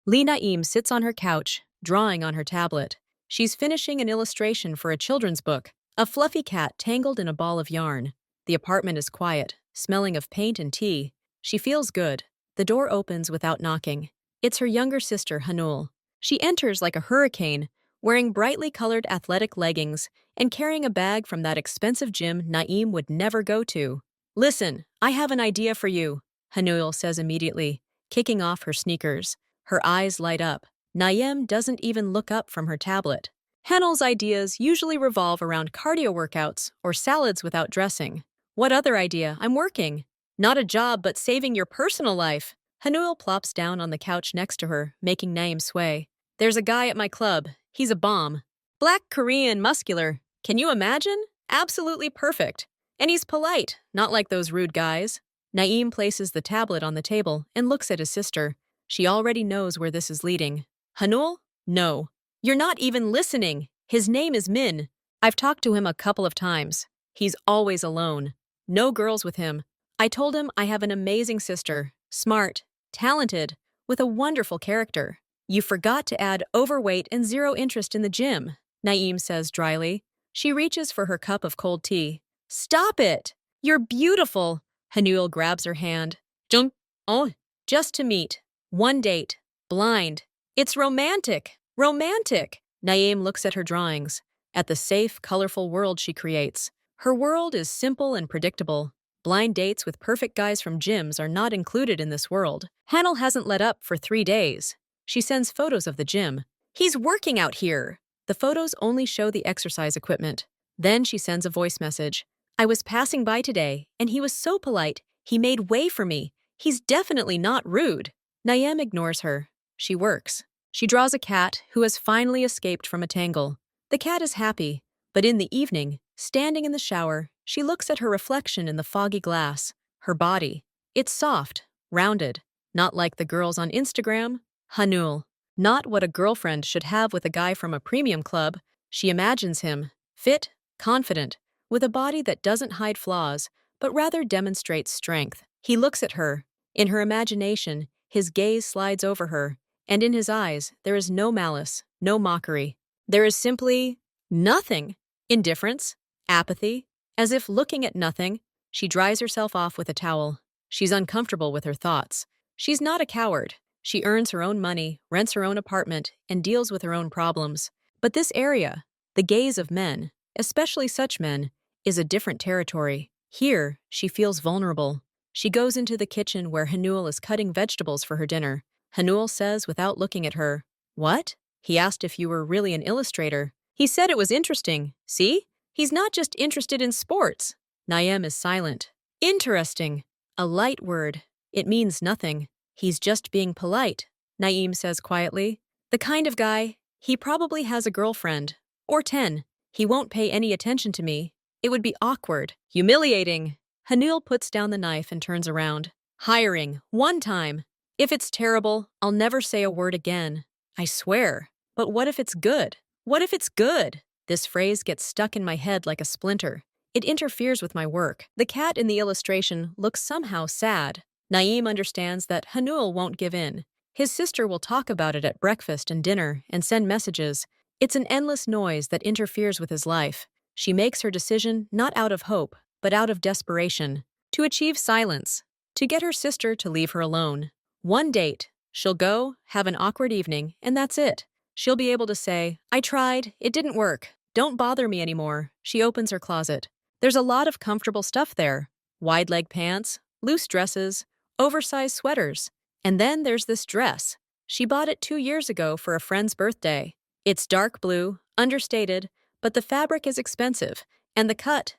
Lee Naeem sits on her couch, drawing on her tablet. She's finishing an illustration for a children's book, a fluffy cat tangled in a ball of yarn. The apartment is quiet, smelling of paint and tea. She feels good. The door opens without knocking. It's her younger sister, Hanul. She enters like a hurricane, wearing brightly colored athletic leggings and carrying a bag from that expensive gym Naeem would never go to. "Listen, I have an idea for you," Hanul says immediately, kicking off her sneakers. Her eyes light up. Naeem doesn't even look up from her tablet. Hanul's ideas usually revolve around cardio workouts or salads without dressing. "What other idea? I'm working." "Not a job, but saving your personal life." Hanul plops down on the couch next to her, making Naeem sway. "There's a guy at my club. He's a bomb. Black, Korean, muscular. Can you imagine? Absolutely perfect. And he's polite, not like those rude guys." Naeem places the tablet on the table and looks at his sister. She already knows where this is leading. "Hanul? No. You're not even listening. His name is Min. I've talked to him a couple of times. He's always alone. No girls with him. I told him I have an amazing sister, smart, talented, with a wonderful character. You forgot to add overweight and zero interest in the gym," Naeem says dryly. She reaches for her cup of cold tea. "Stop it! You're beautiful!" Hanul grabs her hand. "Jung, oh, just to meet. One date. Blind. It's romantic! Romantic!" Naeem looks at her drawings, at the safe, colorful world she creates. Her world is simple and predictable. Blind dates with perfect guys from gyms are not included in this world. Hanul hasn't let up for 3 days. She sends photos of the gym. "He's working out here." The photos only show the exercise equipment. Then she sends a voice message. "I was passing by today, and he was so polite. He made way for me. He's definitely not rude." Naeem ignores her. She works. She draws a cat who has finally escaped from a tangle. The cat is happy, but in the evening, standing in the shower, she looks at her reflection in the foggy glass. Her body. It's soft, rounded, not like the girls on Instagram. Hanul. Not what a girlfriend should have with a guy from a premium club. She imagines him, fit, confident, with a body that doesn't hide flaws, but rather demonstrates strength. He looks at her. In her imagination, his gaze slides over her, and in his eyes, there is no malice, no mockery. There is simply nothing. Indifference, apathy, as if looking at nothing. She dries herself off with a towel. She's uncomfortable with her thoughts. She's not a coward. She earns her own money, rents her own apartment, and deals with her own problems. But this area, the gaze of men, especially such men, is a different territory. Here, she feels vulnerable. She goes into the kitchen where Hanul is cutting vegetables for her dinner. Hanul says without looking at her, "What?" "He asked if you were really an illustrator. He said it was interesting. See? He's not just interested in sports." Naeem is silent. "Interesting." A light word. It means nothing. "He's just being polite," Naeem says quietly. "The kind of guy, he probably has a girlfriend. Or 10. He won't pay any attention to me. It would be awkward. Humiliating." Hanul puts down the knife and turns around. "Hiring. One time. If it's terrible, I'll never say a word again. I swear. But what if it's good? What if it's good?" This phrase gets stuck in my head like a splinter. It interferes with my work. The cat in the illustration looks somehow sad. Naeem understands that Hanul won't give in. His sister will talk about it at breakfast and dinner and send messages. It's an endless noise that interferes with his life. She makes her decision not out of hope, but out of desperation. To achieve silence. To get her sister to leave her alone. One date. She'll go, have an awkward evening, and that's it. She'll be able to say, "I tried, it didn't work. Don't bother me anymore." She opens her closet. There's a lot of comfortable stuff there. Wide leg pants, loose dresses, oversized sweaters. And then there's this dress. She bought it 2 years ago for a friend's birthday. It's dark blue, understated, but the fabric is expensive. And the cut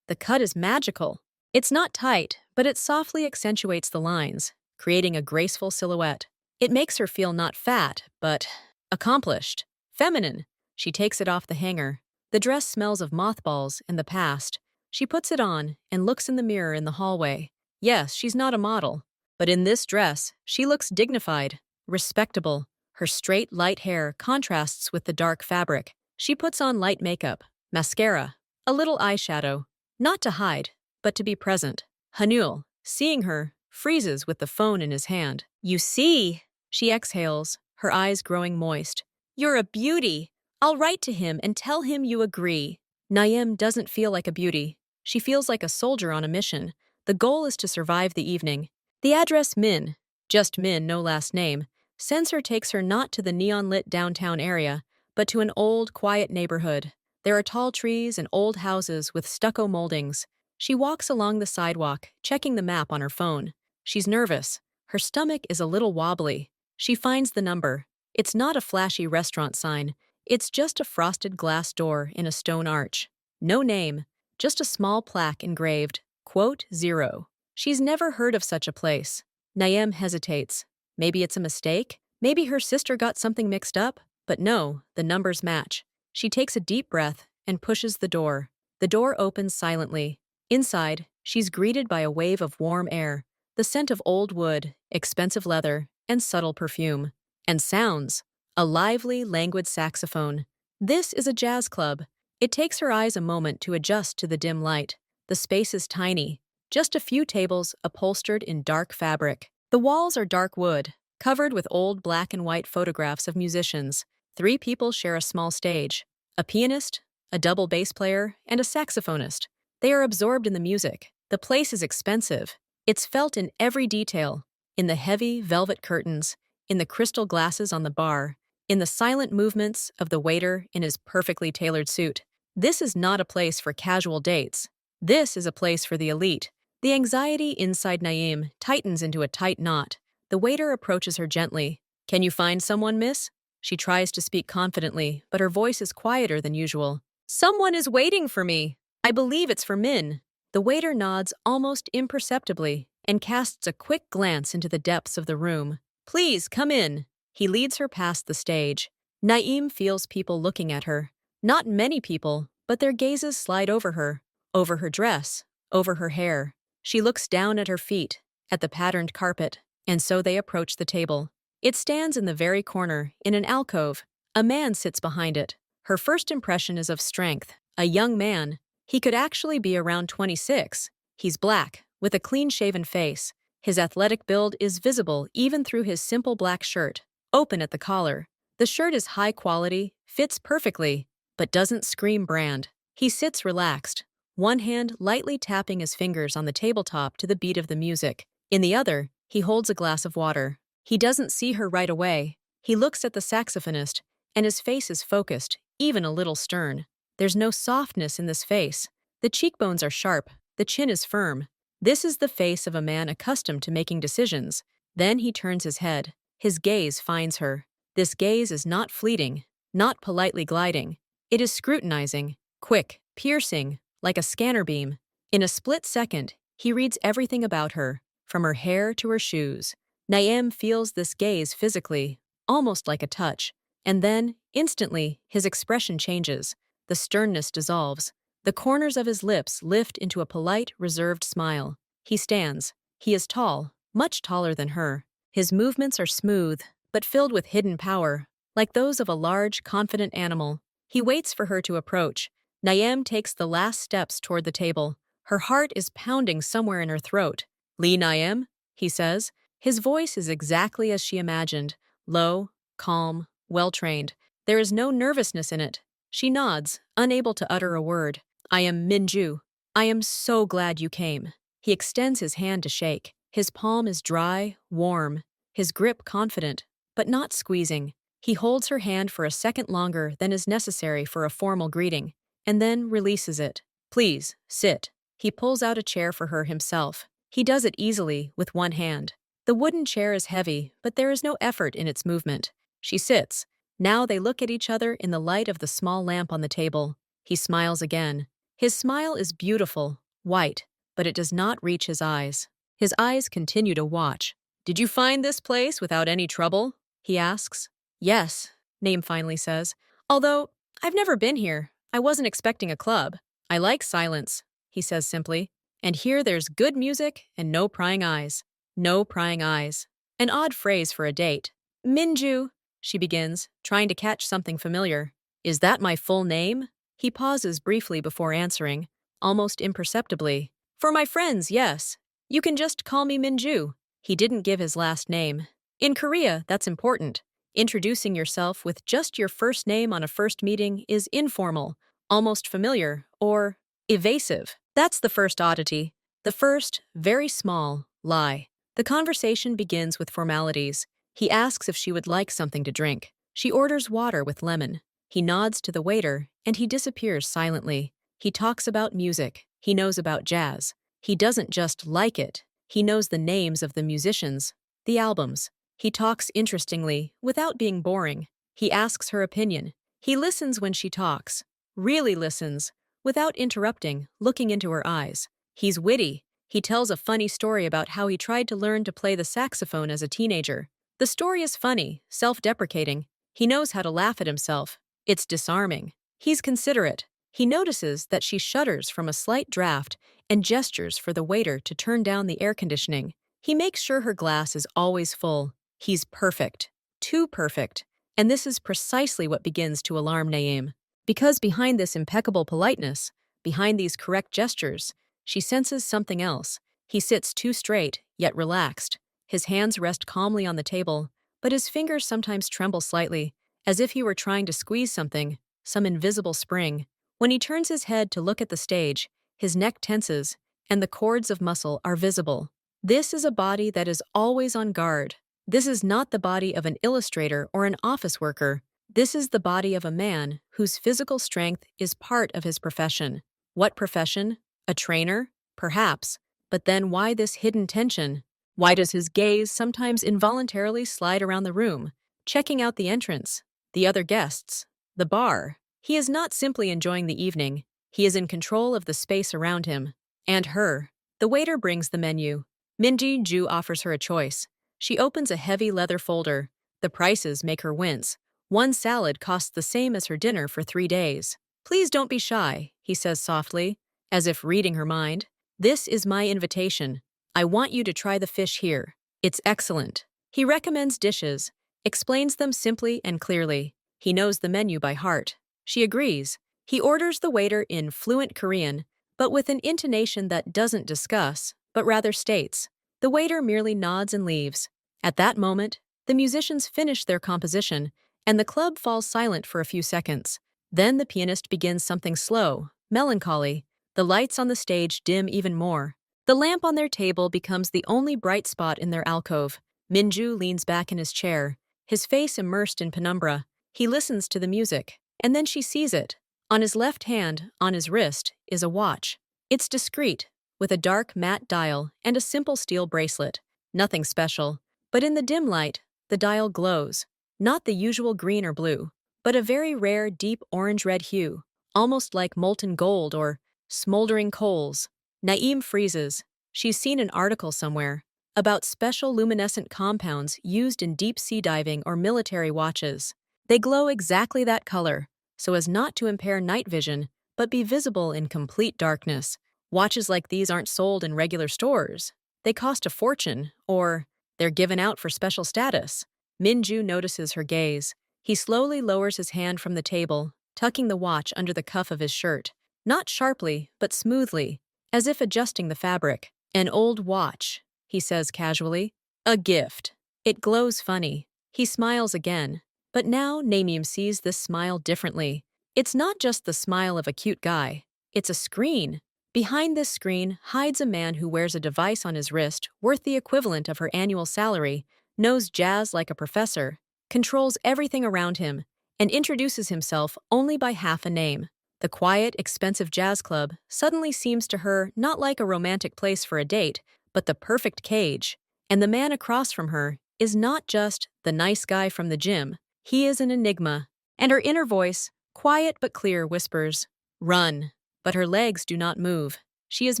is magical. It's not tight, but it softly accentuates the lines, creating a graceful silhouette. It makes her feel not fat, but accomplished, feminine. She takes it off the hanger. The dress smells of mothballs and the past. She puts it on and looks in the mirror in the hallway. Yes, she's not a model, but in this dress, she looks dignified, respectable. Her straight, light hair contrasts with the dark fabric. She puts on light makeup, mascara, a little eyeshadow, not to hide, but to be present. Hanul, seeing her, freezes with the phone in his hand. "You see," she exhales, her eyes growing moist. "You're a beauty! I'll write to him and tell him you agree." Naim doesn't feel like a beauty. She feels like a soldier on a mission. The goal is to survive the evening. The address Min, just Min, no last name, sends her takes her not to the neon-lit downtown area, but to an old, quiet neighborhood. There are tall trees and old houses with stucco moldings. She walks along the sidewalk, checking the map on her phone. She's nervous. Her stomach is a little wobbly. She finds the number. It's not a flashy restaurant sign. It's just a frosted glass door in a stone arch. No name, just a small plaque engraved, quote, 0. She's never heard of such a place. Naim hesitates. Maybe it's a mistake? Maybe her sister got something mixed up? But no, the numbers match. She takes a deep breath and pushes the door. The door opens silently. Inside, she's greeted by a wave of warm air, the scent of old wood, expensive leather, and subtle perfume. And sounds. A lively, languid saxophone. This is a jazz club. It takes her eyes a moment to adjust to the dim light. The space is tiny. Just a few tables upholstered in dark fabric. The walls are dark wood, covered with old black and white photographs of musicians. 3 people share a small stage. A pianist, a double bass player, and a saxophonist. They are absorbed in the music. The place is expensive. It's felt in every detail. In the heavy velvet curtains, in the crystal glasses on the bar, in the silent movements of the waiter in his perfectly tailored suit. This is not a place for casual dates. This is a place for the elite. The anxiety inside Naim tightens into a tight knot. The waiter approaches her gently. "Can you find someone, miss?" She tries to speak confidently, but her voice is quieter than usual. "Someone is waiting for me. I believe it's for Min." The waiter nods almost imperceptibly and casts a quick glance into the depths of the room. "Please, come in." He leads her past the stage. Naim feels people looking at her. Not many people, but their gazes slide over her dress, over her hair. She looks down at her feet, at the patterned carpet, and so they approach the table. It stands in the very corner, in an alcove. A man sits behind it. Her first impression is of strength. A young man. He could actually be around 26. He's black, with a clean-shaven face. His athletic build is visible even through his simple black shirt, open at the collar. The shirt is high quality, fits perfectly, but doesn't scream brand. He sits relaxed, one hand lightly tapping his fingers on the tabletop to the beat of the music. In the other, he holds a glass of water. He doesn't see her right away. He looks at the saxophonist, and his face is focused, even a little stern. There's no softness in this face. The cheekbones are sharp, the chin is firm. This is the face of a man accustomed to making decisions. Then he turns his head. His gaze finds her. This gaze is not fleeting, not politely gliding. It is scrutinizing, quick, piercing, like a scanner beam. In a split second, he reads everything about her, from her hair to her shoes. Naim feels this gaze physically, almost like a touch. And then, instantly, his expression changes. The sternness dissolves. The corners of his lips lift into a polite, reserved smile. He stands. He is tall, much taller than her. His movements are smooth, but filled with hidden power, like those of a large, confident animal. He waits for her to approach. Naim takes the last steps toward the table. Her heart is pounding somewhere in her throat. "Lee Naim," he says. His voice is exactly as she imagined, low, calm, well-trained. There is no nervousness in it. She nods, unable to utter a word. "I am Minju. I am so glad you came." He extends his hand to shake. His palm is dry, warm, his grip confident, but not squeezing. He holds her hand for a second longer than is necessary for a formal greeting, and then releases it. "Please, sit." He pulls out a chair for her himself. He does it easily, with one hand. The wooden chair is heavy, but there is no effort in its movement. She sits. Now they look at each other in the light of the small lamp on the table. He smiles again. His smile is beautiful, white, but it does not reach his eyes. His eyes continue to watch. "Did you find this place without any trouble?" he asks. "Yes," Naim finally says. "Although, I've never been here. I wasn't expecting a club. I like silence," he says simply. "And here there's good music and no prying eyes." No prying eyes. An odd phrase for a date. "Minju," she begins, trying to catch something familiar. "Is that my full name?" He pauses briefly before answering, almost imperceptibly. "For my friends, yes. You can just call me Minju." He didn't give his last name. In Korea, that's important. Introducing yourself with just your first name on a first meeting is informal, almost familiar, or evasive. That's the first oddity. The first, very small, lie. The conversation begins with formalities. He asks if she would like something to drink. She orders water with lemon. He nods to the waiter, and he disappears silently. He talks about music. He knows about jazz. He doesn't just like it. He knows the names of the musicians, the albums. He talks interestingly, without being boring. He asks her opinion. He listens when she talks. Really listens, without interrupting, looking into her eyes. He's witty. He tells a funny story about how he tried to learn to play the saxophone as a teenager. The story is funny, self-deprecating. He knows how to laugh at himself. It's disarming. He's considerate. He notices that she shudders from a slight draft and gestures for the waiter to turn down the air conditioning. He makes sure her glass is always full. He's perfect. Too perfect. And this is precisely what begins to alarm Naeem. Because behind this impeccable politeness, behind these correct gestures, she senses something else. He sits too straight, yet relaxed. His hands rest calmly on the table, but his fingers sometimes tremble slightly, as if he were trying to squeeze something, some invisible spring. When he turns his head to look at the stage, his neck tenses, and the cords of muscle are visible. This is a body that is always on guard. This is not the body of an illustrator or an office worker. This is the body of a man whose physical strength is part of his profession. What profession? A trainer? Perhaps. But then why this hidden tension? Why does his gaze sometimes involuntarily slide around the room, checking out the entrance, the other guests, the bar? He is not simply enjoying the evening. He is in control of the space around him. And her. The waiter brings the menu. Minji Ju offers her a choice. She opens a heavy leather folder. The prices make her wince. One salad costs the same as her dinner for 3 days. Please don't be shy, he says softly, as if reading her mind. This is my invitation. I want you to try the fish here. It's excellent. He recommends dishes, explains them simply and clearly. He knows the menu by heart. She agrees. He orders the waiter in fluent Korean, but with an intonation that doesn't discuss, but rather states. The waiter merely nods and leaves. At that moment, the musicians finish their composition, and the club falls silent for a few seconds. Then the pianist begins something slow, melancholy. The lights on the stage dim even more. The lamp on their table becomes the only bright spot in their alcove. Minju leans back in his chair, his face immersed in penumbra. He listens to the music, and then she sees it. On his left hand, on his wrist, is a watch. It's discreet, with a dark matte dial and a simple steel bracelet. Nothing special. But in the dim light, the dial glows. Not the usual green or blue, but a very rare deep orange-red hue, almost like molten gold or smoldering coals. Naeem freezes. She's seen an article somewhere about special luminescent compounds used in deep-sea diving or military watches. They glow exactly that color, so as not to impair night vision, but be visible in complete darkness. Watches like these aren't sold in regular stores. They cost a fortune, or they're given out for special status. Minju notices her gaze. He slowly lowers his hand from the table, tucking the watch under the cuff of his shirt. Not sharply, but smoothly, as if adjusting the fabric. An old watch, he says casually. A gift. It glows funny. He smiles again. But now Naeem sees this smile differently. It's not just the smile of a cute guy. It's a screen. Behind this screen hides a man who wears a device on his wrist worth the equivalent of her annual salary, knows jazz like a professor, controls everything around him, and introduces himself only by half a name. The quiet, expensive jazz club suddenly seems to her not like a romantic place for a date, but the perfect cage. And the man across from her is not just the nice guy from the gym. He is an enigma. And her inner voice, quiet but clear, whispers, "Run." But her legs do not move. She is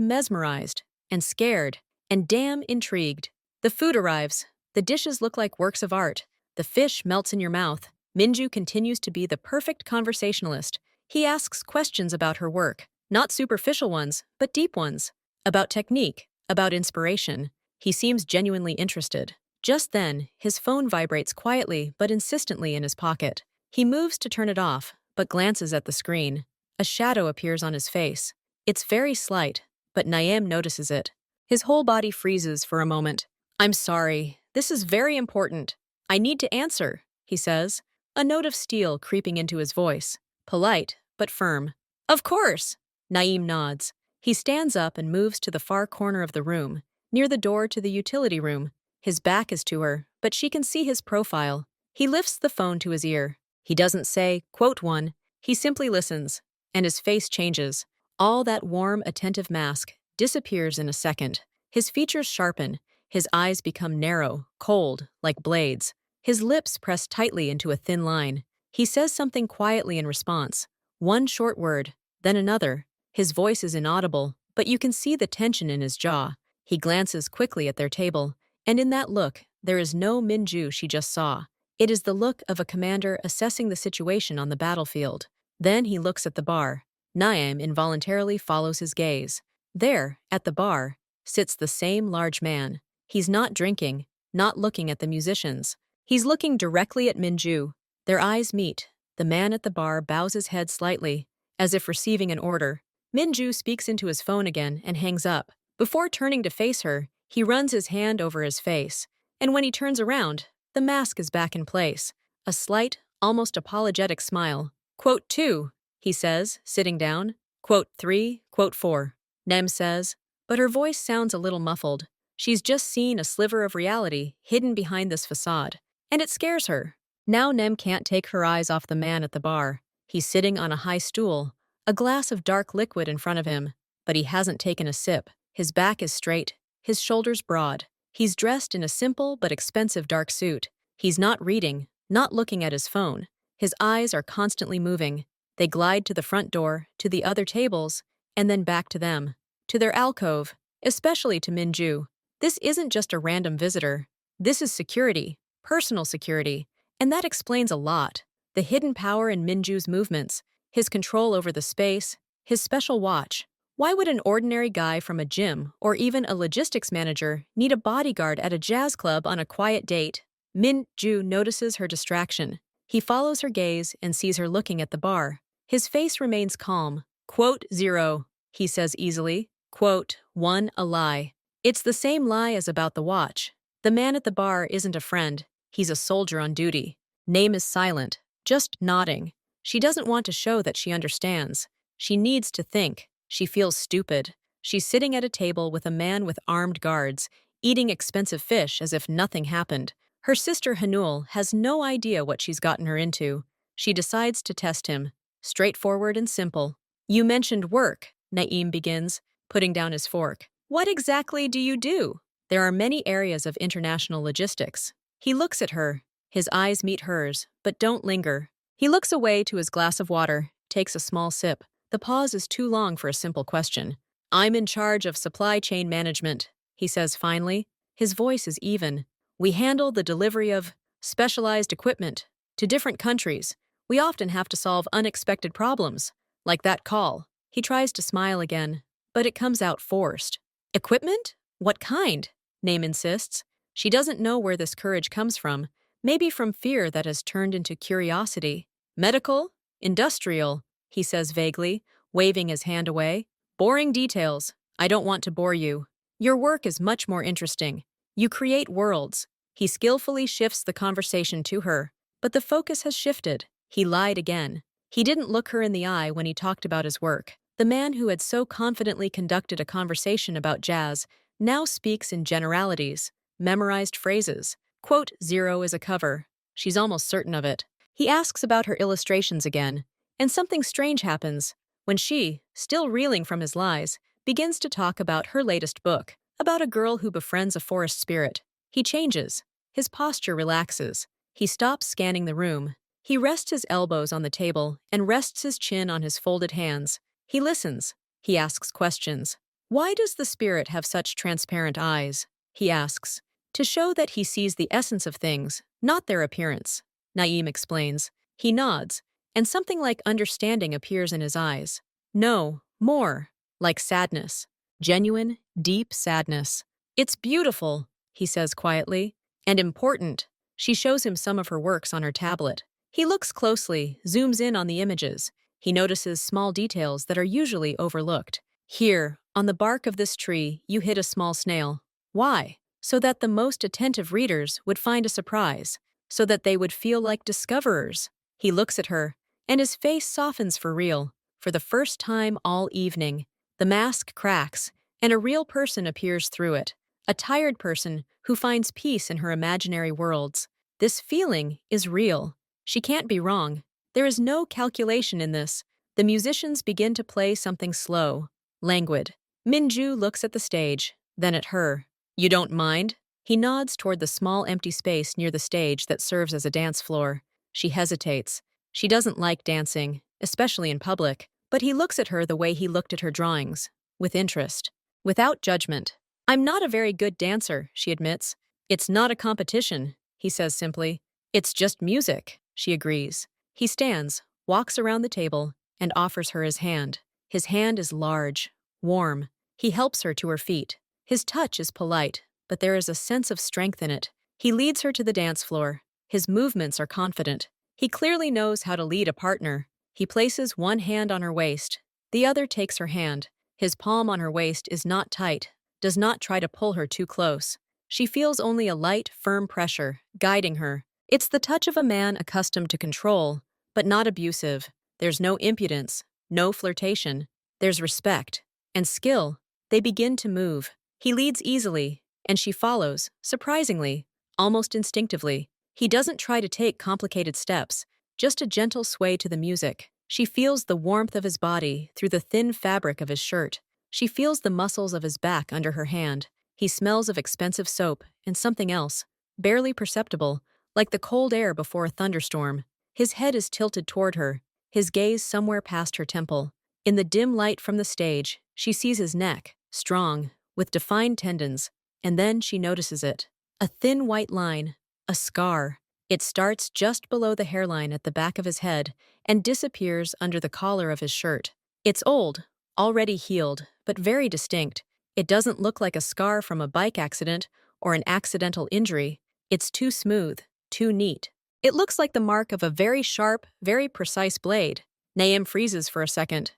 mesmerized and scared and damn intrigued. The food arrives. The dishes look like works of art. The fish melts in your mouth. Minju continues to be the perfect conversationalist. He asks questions about her work, not superficial ones, but deep ones. About technique, about inspiration. He seems genuinely interested. Just then, his phone vibrates quietly but insistently in his pocket. He moves to turn it off, but glances at the screen. A shadow appears on his face. It's very slight, but Naeem notices it. His whole body freezes for a moment. "I'm sorry. This is very important. I need to answer," he he says, a note of steel creeping into his voice, polite but firm. Of course, Naeem nods. He stands up and moves to the far corner of the room, near the door to the utility room. His back is to her, but she can see his profile. He lifts the phone to his ear. He doesn't say, quote one, he simply listens, and his face changes. All that warm, attentive mask disappears in a second. His features sharpen, his eyes become narrow, cold, like blades. His lips press tightly into a thin line. He says something quietly in response. One short word, then another. His voice is inaudible, but you can see the tension in his jaw. He glances quickly at their table, and in that look, there is no Minju she just saw. It is the look of a commander assessing the situation on the battlefield. Then he looks at the bar. Naeem involuntarily follows his gaze. There, at the bar, sits the same large man. He's not drinking, not looking at the musicians. He's looking directly at Minju. Their eyes meet. The man at the bar bows his head slightly, as if receiving an order. Minju speaks into his phone again and hangs up. Before turning to face her, he runs his hand over his face. And when he turns around, the mask is back in place. A slight, almost apologetic smile. Quote 2, he says, sitting down. Quote 3, quote 4. Nem says, but her voice sounds a little muffled. She's just seen a sliver of reality hidden behind this facade. And it scares her. Now Nem can't take her eyes off the man at the bar. He's sitting on a high stool, a glass of dark liquid in front of him, but he hasn't taken a sip. His back is straight, his shoulders broad. He's dressed in a simple but expensive dark suit. He's not reading, not looking at his phone. His eyes are constantly moving. They glide to the front door, to the other tables, and then back to them, to their alcove, especially to Minju. This isn't just a random visitor. This is security, personal security, and that explains a lot. The hidden power in Minju's movements, his control over the space, his special watch. Why would an ordinary guy from a gym or even a logistics manager need a bodyguard at a jazz club on a quiet date? Minju notices her distraction. He follows her gaze and sees her looking at the bar. His face remains calm. Quote 0, he says easily. Quote 1, a lie. It's the same lie as about the watch. The man at the bar isn't a friend. He's a soldier on duty. Name is silent, just nodding. She doesn't want to show that she understands. She needs to think. She feels stupid. She's sitting at a table with a man with armed guards, eating expensive fish as if nothing happened. Her sister Hanul has no idea what she's gotten her into. She decides to test him. Straightforward and simple. You mentioned work, Naeem begins, putting down his fork. What exactly do you do? There are many areas of international logistics. He looks at her. His eyes meet hers, but don't linger. He looks away to his glass of water, takes a small sip. The pause is too long for a simple question. I'm in charge of supply chain management, he says finally. His voice is even. We handle the delivery of specialized equipment to different countries. We often have to solve unexpected problems, like that call. He tries to smile again, but it comes out forced. Equipment? What kind? Naeem insists. She doesn't know where this courage comes from. Maybe from fear that has turned into curiosity. Medical? Industrial? He says vaguely, waving his hand away. Boring details. I don't want to bore you. Your work is much more interesting. You create worlds. He skillfully shifts the conversation to her, but the focus has shifted. He lied again. He didn't look her in the eye when he talked about his work. The man who had so confidently conducted a conversation about jazz now speaks in generalities, memorized phrases. Quote 0 is a cover. She's almost certain of it. He asks about her illustrations again, and something strange happens when she, still reeling from his lies, begins to talk about her latest book, about a girl who befriends a forest spirit. He changes. His posture relaxes. He stops scanning the room. He rests his elbows on the table and rests his chin on his folded hands. He listens. He asks questions. Why does the spirit have such transparent eyes? He asks. To show that he sees the essence of things, not their appearance. Naeem explains. He nods, and something like understanding appears in his eyes. No, more, like sadness. Genuine, deep sadness. It's beautiful, he says quietly, and important. She shows him some of her works on her tablet. He looks closely, zooms in on the images. He notices small details that are usually overlooked. Here, on the bark of this tree, you hid a small snail. Why? So that the most attentive readers would find a surprise. so that they would feel like discoverers. He looks at her, and his face softens for real. For the first time all evening, the mask cracks, and a real person appears through it. A tired person who finds peace in her imaginary worlds. This feeling is real. She can't be wrong. There is no calculation in this. The musicians begin to play something slow, languid. Minju looks at the stage, then at her. You don't mind? He nods toward the small empty space near the stage that serves as a dance floor. She hesitates. She doesn't like dancing, especially in public, but he looks at her the way he looked at her drawings, with interest, without judgment. I'm not a very good dancer, she admits. It's not a competition, he says simply. It's just music, she agrees. He stands, walks around the table, and offers her his hand. His hand is large, warm. He helps her to her feet. His touch is polite, but there is a sense of strength in it. He leads her to the dance floor. His movements are confident. He clearly knows how to lead a partner. He places one hand on her waist. The other takes her hand. His palm on her waist is not tight, does not try to pull her too close. She feels only a light, firm pressure, guiding her. It's the touch of a man accustomed to control, but not abusive. There's no impudence, no flirtation. There's respect and skill. They begin to move. He leads easily, and she follows, surprisingly, almost instinctively. He doesn't try to take complicated steps, just a gentle sway to the music. She feels the warmth of his body through the thin fabric of his shirt. She feels the muscles of his back under her hand. He smells of expensive soap and something else, barely perceptible, like the cold air before a thunderstorm. His head is tilted toward her, his gaze somewhere past her temple. In the dim light from the stage, she sees his neck, strong, with defined tendons, and then she notices it. A thin white line, a scar. It starts just below the hairline at the back of his head and disappears under the collar of his shirt. It's old, already healed, but very distinct. It doesn't look like a scar from a bike accident or an accidental injury. It's too smooth, too neat. It looks like the mark of a very sharp, very precise blade. Naeem freezes for a second.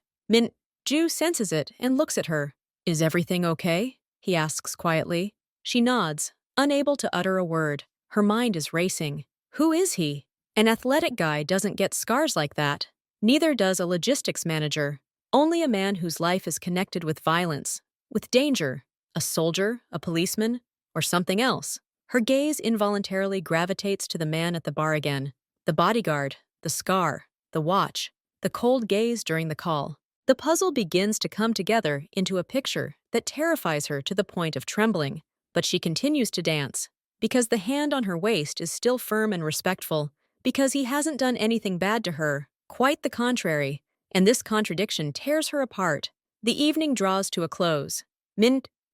Ju senses it and looks at her. Is everything okay? He asks quietly. She nods, unable to utter a word. Her mind is racing. Who is he? An athletic guy doesn't get scars like that. Neither does a logistics manager. Only a man whose life is connected with violence, with danger, a soldier, a policeman, or something else. Her gaze involuntarily gravitates to the man at the bar again. The bodyguard, the scar, the watch, the cold gaze during the call. The puzzle begins to come together into a picture that terrifies her to the point of trembling, but she continues to dance, because the hand on her waist is still firm and respectful, because he hasn't done anything bad to her, quite the contrary, and this contradiction tears her apart. The evening draws to a close.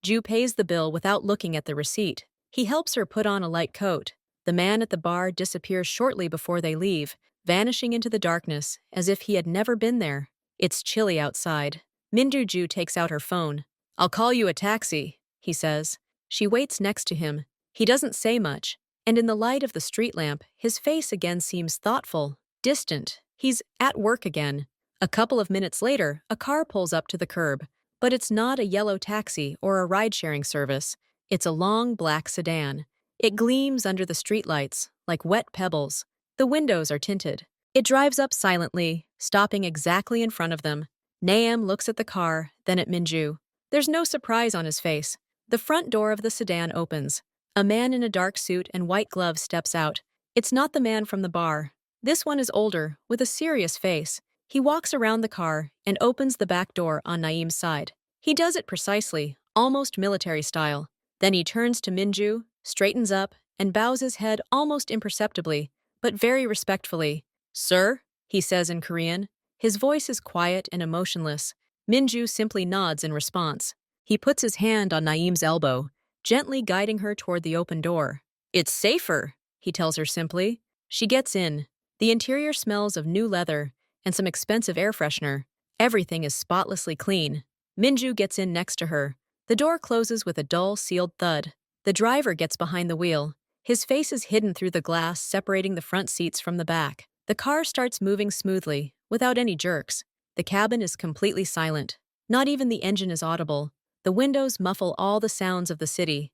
Ju pays the bill without looking at the receipt. He helps her put on a light coat. The man at the bar disappears shortly before they leave, vanishing into the darkness as if he had never been there. It's chilly outside. Ju takes out her phone. I'll call you a taxi, he says. She waits next to him. He doesn't say much, and in the light of the street lamp, his face again seems thoughtful, distant. He's at work again. A couple of minutes later, a car pulls up to the curb, but it's not a yellow taxi or a ride-sharing service. It's a long black sedan. It gleams under the streetlights, like wet pebbles. The windows are tinted. It drives up silently, stopping exactly in front of them. Naeem looks at the car, then at Minju. There's no surprise on his face. The front door of the sedan opens. A man in a dark suit and white gloves steps out. It's not the man from the bar. This one is older, with a serious face. He walks around the car and opens the back door on Naeem's side. He does it precisely, almost military style. Then he turns to Minju, straightens up, and bows his head almost imperceptibly, but very respectfully. Sir, he says in Korean. His voice is quiet and emotionless. Minju simply nods in response. He puts his hand on Naeem's elbow, gently guiding her toward the open door. It's safer, he tells her simply. She gets in. The interior smells of new leather and some expensive air freshener. Everything is spotlessly clean. Minju gets in next to her. The door closes with a dull, sealed thud. The driver gets behind the wheel. His face is hidden through the glass separating the front seats from the back. The car starts moving smoothly, without any jerks. The cabin is completely silent. Not even the engine is audible. The windows muffle all the sounds of the city.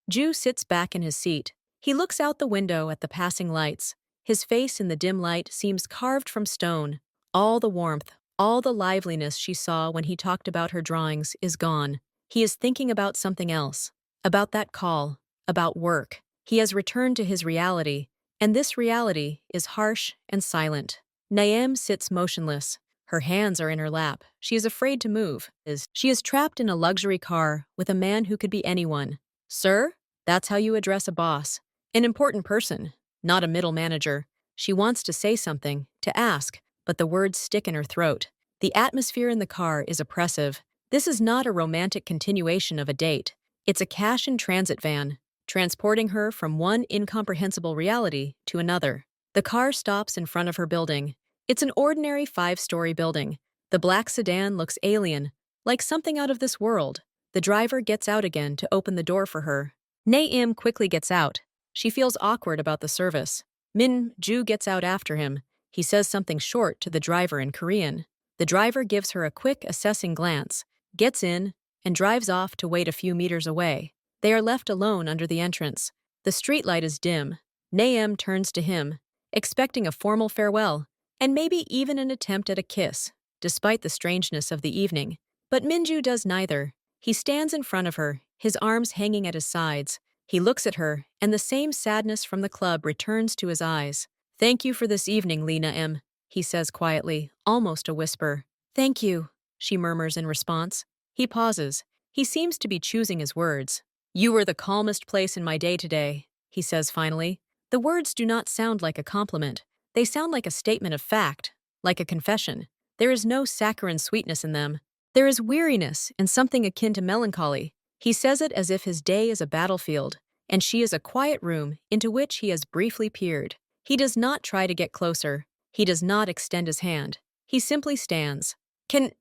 Ju sits back in his seat. He looks out the window at the passing lights. His face in the dim light seems carved from stone. All the warmth, all the liveliness she saw when he talked about her drawings is gone. He is thinking about something else. About that call. About work. He has returned to his reality. And this reality is harsh and silent. Naeem sits motionless. Her hands are in her lap. She is afraid to move. She is trapped in a luxury car with a man who could be anyone. Sir? That's how you address a boss. An important person, not a middle manager. She wants to say something, to ask, but the words stick in her throat. The atmosphere in the car is oppressive. This is not a romantic continuation of a date. It's a cash-in-transit van, transporting her from one incomprehensible reality to another. The car stops in front of her building. It's an ordinary 5-story building. The black sedan looks alien, like something out of this world. The driver gets out again to open the door for her. Naeem quickly gets out. She feels awkward about the service. Min Ju gets out after him. He says something short to the driver in Korean. The driver gives her a quick, assessing glance, gets in, and drives off to wait a few meters away. They are left alone under the entrance. The streetlight is dim. Naeem turns to him, expecting a formal farewell, and maybe even an attempt at a kiss, despite the strangeness of the evening. But Minju does neither. He stands in front of her, his arms hanging at his sides. He looks at her, and the same sadness from the club returns to his eyes. "Thank you for this evening, Lee Naeem," he says quietly, almost a whisper. "Thank you," she murmurs in response. He pauses. He seems to be choosing his words. "You were the calmest place in my day today," he says finally. The words do not sound like a compliment. They sound like a statement of fact, like a confession. There is no saccharine sweetness in them. There is weariness and something akin to melancholy. He says it as if his day is a battlefield, and she is a quiet room into which he has briefly peered. He does not try to get closer. He does not extend his hand. He simply stands. Can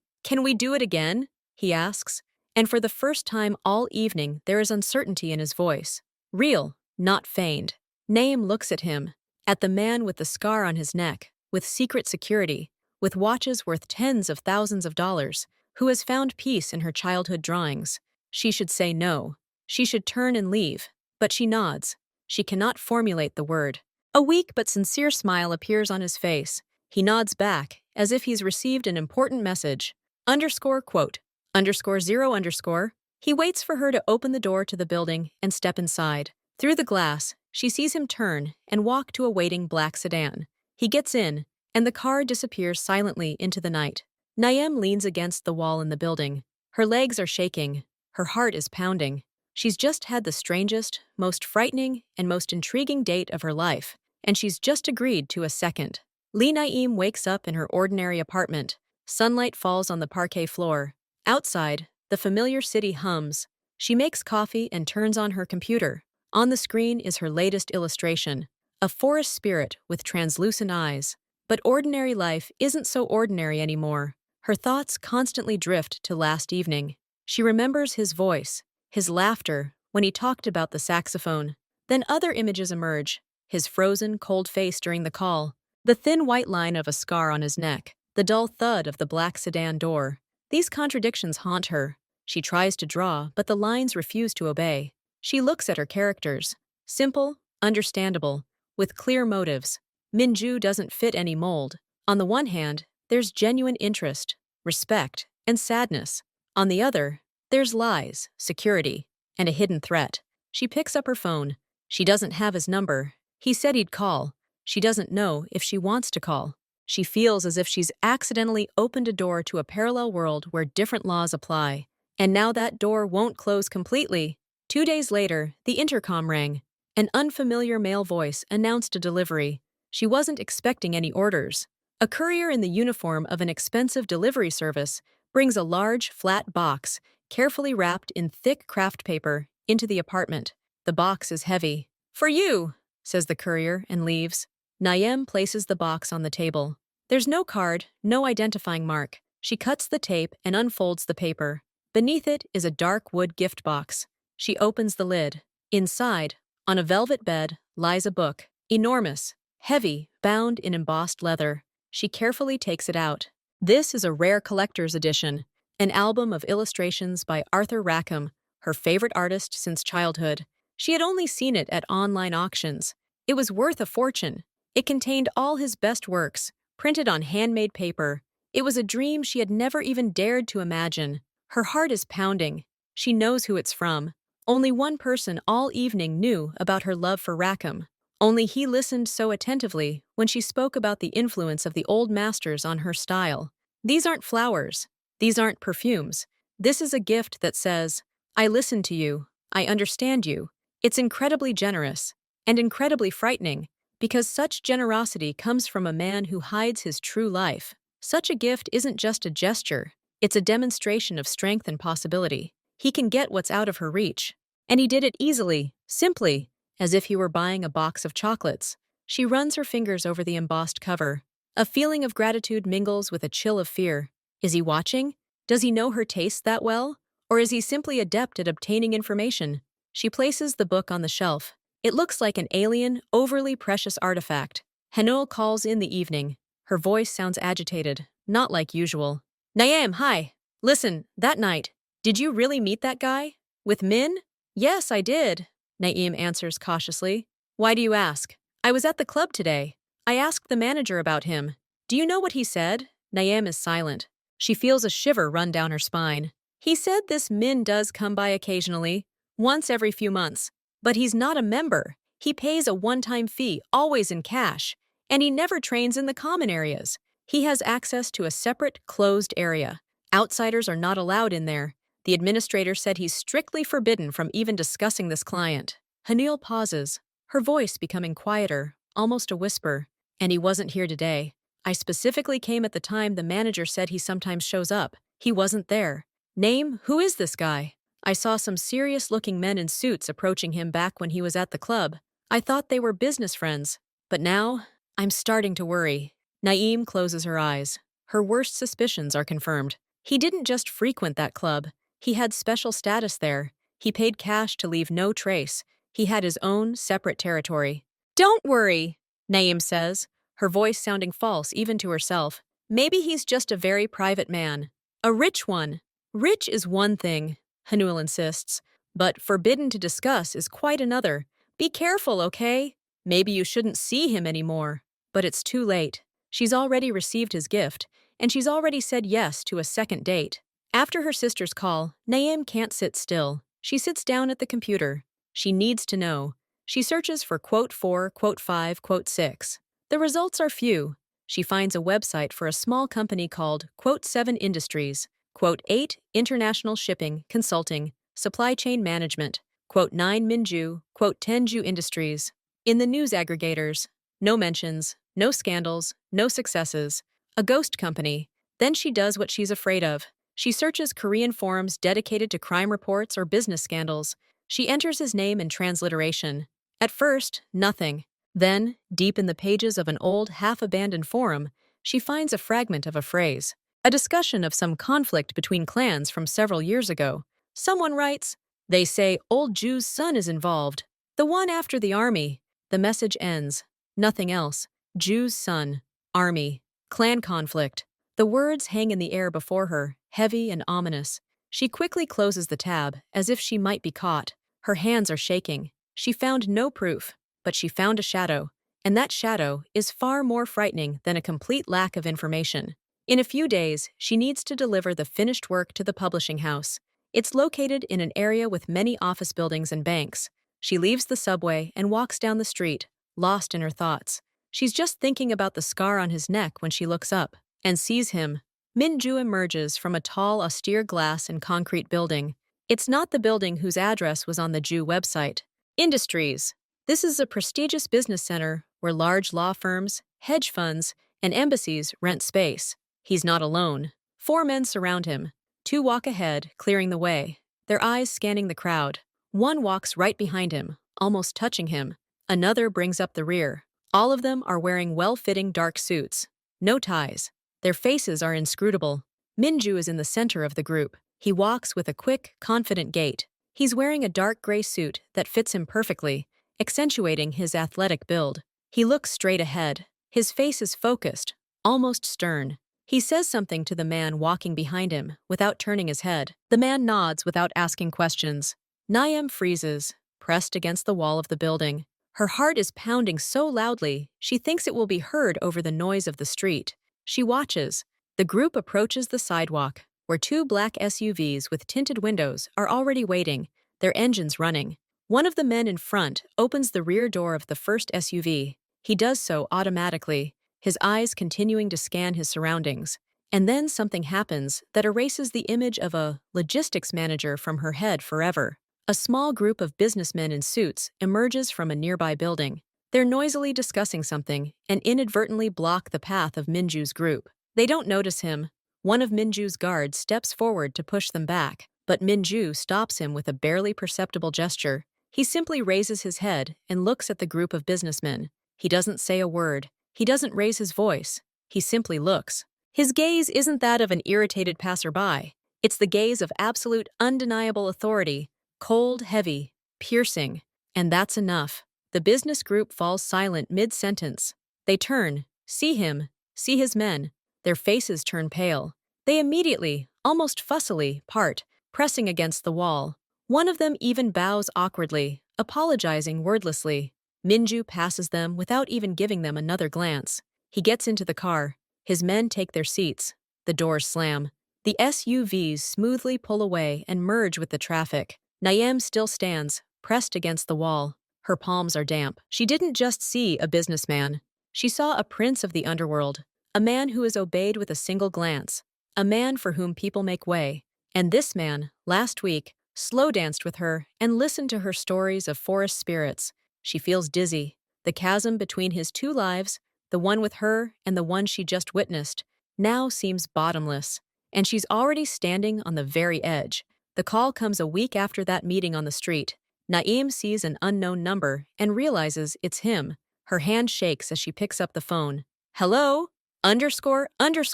we do it again?" he asks. And for the first time all evening there is uncertainty in his voice. Real, not feigned. Naeem looks at him, at the man with the scar on his neck, with secret security, with watches worth tens of thousands of dollars, who has found peace in her childhood drawings. She should say no. She should turn and leave. But she nods. She cannot formulate the word. A weak but sincere smile appears on his face. He nods back, as if he's received an important message. Quote, _0 _. He waits for her to open the door to the building and step inside. Through the glass, she sees him turn and walk to a waiting black sedan. He gets in, and the car disappears silently into the night. Naeem leans against the wall in the building. Her legs are shaking. Her heart is pounding. She's just had the strangest, most frightening, and most intriguing date of her life, and she's just agreed to a second. Lee Naeem wakes up in her ordinary apartment. Sunlight falls on the parquet floor. Outside, the familiar city hums. She makes coffee and turns on her computer. On the screen is her latest illustration, a forest spirit with translucent eyes. But ordinary life isn't so ordinary anymore. Her thoughts constantly drift to last evening. She remembers his voice, his laughter, when he talked about the saxophone. Then other images emerge, his frozen, cold face during the call, the thin white line of a scar on his neck, the dull thud of the black sedan door. These contradictions haunt her. She tries to draw, but the lines refuse to obey. She looks at her characters. Simple, understandable, with clear motives. Minju doesn't fit any mold. On the one hand, there's genuine interest, respect, and sadness. On the other, there's lies, security, and a hidden threat. She picks up her phone. She doesn't have his number. He said he'd call. She doesn't know if she wants to call. She feels as if she's accidentally opened a door to a parallel world where different laws apply. And now that door won't close completely. 2 days later, the intercom rang. An unfamiliar male voice announced a delivery. She wasn't expecting any orders. A courier in the uniform of an expensive delivery service brings a large, flat box, carefully wrapped in thick craft paper, into the apartment. The box is heavy. "For you," says the courier and leaves. Naeem places the box on the table. There's no card, no identifying mark. She cuts the tape and unfolds the paper. Beneath it is a dark wood gift box. She opens the lid. Inside, on a velvet bed, lies a book. Enormous, heavy, bound in embossed leather. She carefully takes it out. This is a rare collector's edition, an album of illustrations by Arthur Rackham, her favorite artist since childhood. She had only seen it at online auctions. It was worth a fortune. It contained all his best works, printed on handmade paper. It was a dream she had never even dared to imagine. Her heart is pounding. She knows who it's from. Only one person all evening knew about her love for Rackham. Only he listened so attentively when she spoke about the influence of the old masters on her style. These aren't flowers. These aren't perfumes. This is a gift that says, I listen to you. I understand you. It's incredibly generous and incredibly frightening because such generosity comes from a man who hides his true life. Such a gift isn't just a gesture. It's a demonstration of strength and possibility. He can get what's out of her reach. And he did it easily, simply, as if he were buying a box of chocolates. She runs her fingers over the embossed cover. A feeling of gratitude mingles with a chill of fear. Is he watching? Does he know her taste that well? Or is he simply adept at obtaining information? She places the book on the shelf. It looks like an alien, overly precious artifact. Hanul calls in the evening. Her voice sounds agitated, not like usual. Naeem, hi. Listen, that night, did you really meet that guy? With Min? Yes, I did, Naeem answers cautiously. Why do you ask? I was at the club today. I asked the manager about him. Do you know what he said? Naeem is silent. She feels a shiver run down her spine. He said this Min does come by occasionally, once every few months. But he's not a member. He pays a one-time fee, always in cash. And he never trains in the common areas. He has access to a separate, closed area. Outsiders are not allowed in there. The administrator said he's strictly forbidden from even discussing this client. Hanil pauses, her voice becoming quieter, almost a whisper. And he wasn't here today. I specifically came at the time the manager said he sometimes shows up. He wasn't there. Name, who is this guy? I saw some serious-looking men in suits approaching him back when he was at the club. I thought they were business friends. But now, I'm starting to worry. Naeem closes her eyes. Her worst suspicions are confirmed. He didn't just frequent that club. He had special status there. He paid cash to leave no trace. He had his own separate territory. Don't worry, Naeem says, her voice sounding false even to herself. Maybe he's just a very private man. A rich one. Rich is one thing, Hanul insists, but forbidden to discuss is quite another. Be careful, okay? Maybe you shouldn't see him anymore. But it's too late. She's already received his gift, and she's already said yes to a second date. After her sister's call, Naeem can't sit still. She sits down at the computer. She needs to know. She searches for quote 4, quote 5, quote 6. The results are few. She finds a website for a small company called quote 7 Industries, quote 8 International Shipping, Consulting, Supply Chain Management, quote 9 Minju, quote 10 Ju Industries. In the news aggregators, no mentions, no scandals, no successes. A ghost company. Then she does what she's afraid of. She searches Korean forums dedicated to crime reports or business scandals. She enters his name in transliteration. At first, nothing. Then, deep in the pages of an old, half-abandoned forum, she finds a fragment of a phrase. A discussion of some conflict between clans from several years ago. Someone writes, "They say old Jew's son is involved. The one after the army." The message ends. Nothing else. Jew's son. Army. Clan conflict. The words hang in the air before her, heavy and ominous. She quickly closes the tab, as if she might be caught. Her hands are shaking. She found no proof, but she found a shadow. And that shadow is far more frightening than a complete lack of information. In a few days, she needs to deliver the finished work to the publishing house. It's located in an area with many office buildings and banks. She leaves the subway and walks down the street, lost in her thoughts. She's just thinking about the scar on his neck when she looks up and sees him. Minju emerges from a tall, austere glass and concrete building. It's not the building whose address was on the Jew website. Industries. This is a prestigious business center where large law firms, hedge funds, and embassies rent space. He's not alone. 4 men surround him. 2 walk ahead, clearing the way, their eyes scanning the crowd. 1 walks right behind him, almost touching him. Another brings up the rear. All of them are wearing well-fitting dark suits. No ties. Their faces are inscrutable. Minju is in the center of the group. He walks with a quick, confident gait. He's wearing a dark gray suit that fits him perfectly, accentuating his athletic build. He looks straight ahead. His face is focused, almost stern. He says something to the man walking behind him without turning his head. The man nods without asking questions. Naeem freezes, pressed against the wall of the building. Her heart is pounding so loudly, she thinks it will be heard over the noise of the street. She watches. The group approaches the sidewalk, where two black SUVs with tinted windows are already waiting, their engines running. One of the men in front opens the rear door of the first SUV. He does so automatically, his eyes continuing to scan his surroundings. And then something happens that erases the image of a logistics manager from her head forever. A small group of businessmen in suits emerges from a nearby building. They're noisily discussing something and inadvertently block the path of Minju's group. They don't notice him. One of Minju's guards steps forward to push them back, but Minju stops him with a barely perceptible gesture. He simply raises his head and looks at the group of businessmen. He doesn't say a word. He doesn't raise his voice. He simply looks. His gaze isn't that of an irritated passerby. It's the gaze of absolute, undeniable authority, cold, heavy, piercing. And that's enough. The business group falls silent mid-sentence. They turn, see him, see his men. Their faces turn pale. They immediately, almost fussily, part, pressing against the wall. One of them even bows awkwardly, apologizing wordlessly. Minju passes them without even giving them another glance. He gets into the car. His men take their seats. The doors slam. The SUVs smoothly pull away and merge with the traffic. Naeem still stands, pressed against the wall. Her palms are damp. She didn't just see a businessman. She saw a prince of the underworld, a man who is obeyed with a single glance, a man for whom people make way. And this man, last week, slow danced with her and listened to her stories of forest spirits. She feels dizzy. The chasm between his two lives, the one with her and the one she just witnessed, now seems bottomless. And she's already standing on the very edge. The call comes a week after that meeting on the street. Naeem sees an unknown number and realizes it's him. Her hand shakes as she picks up the phone. Hello? Quote, _0,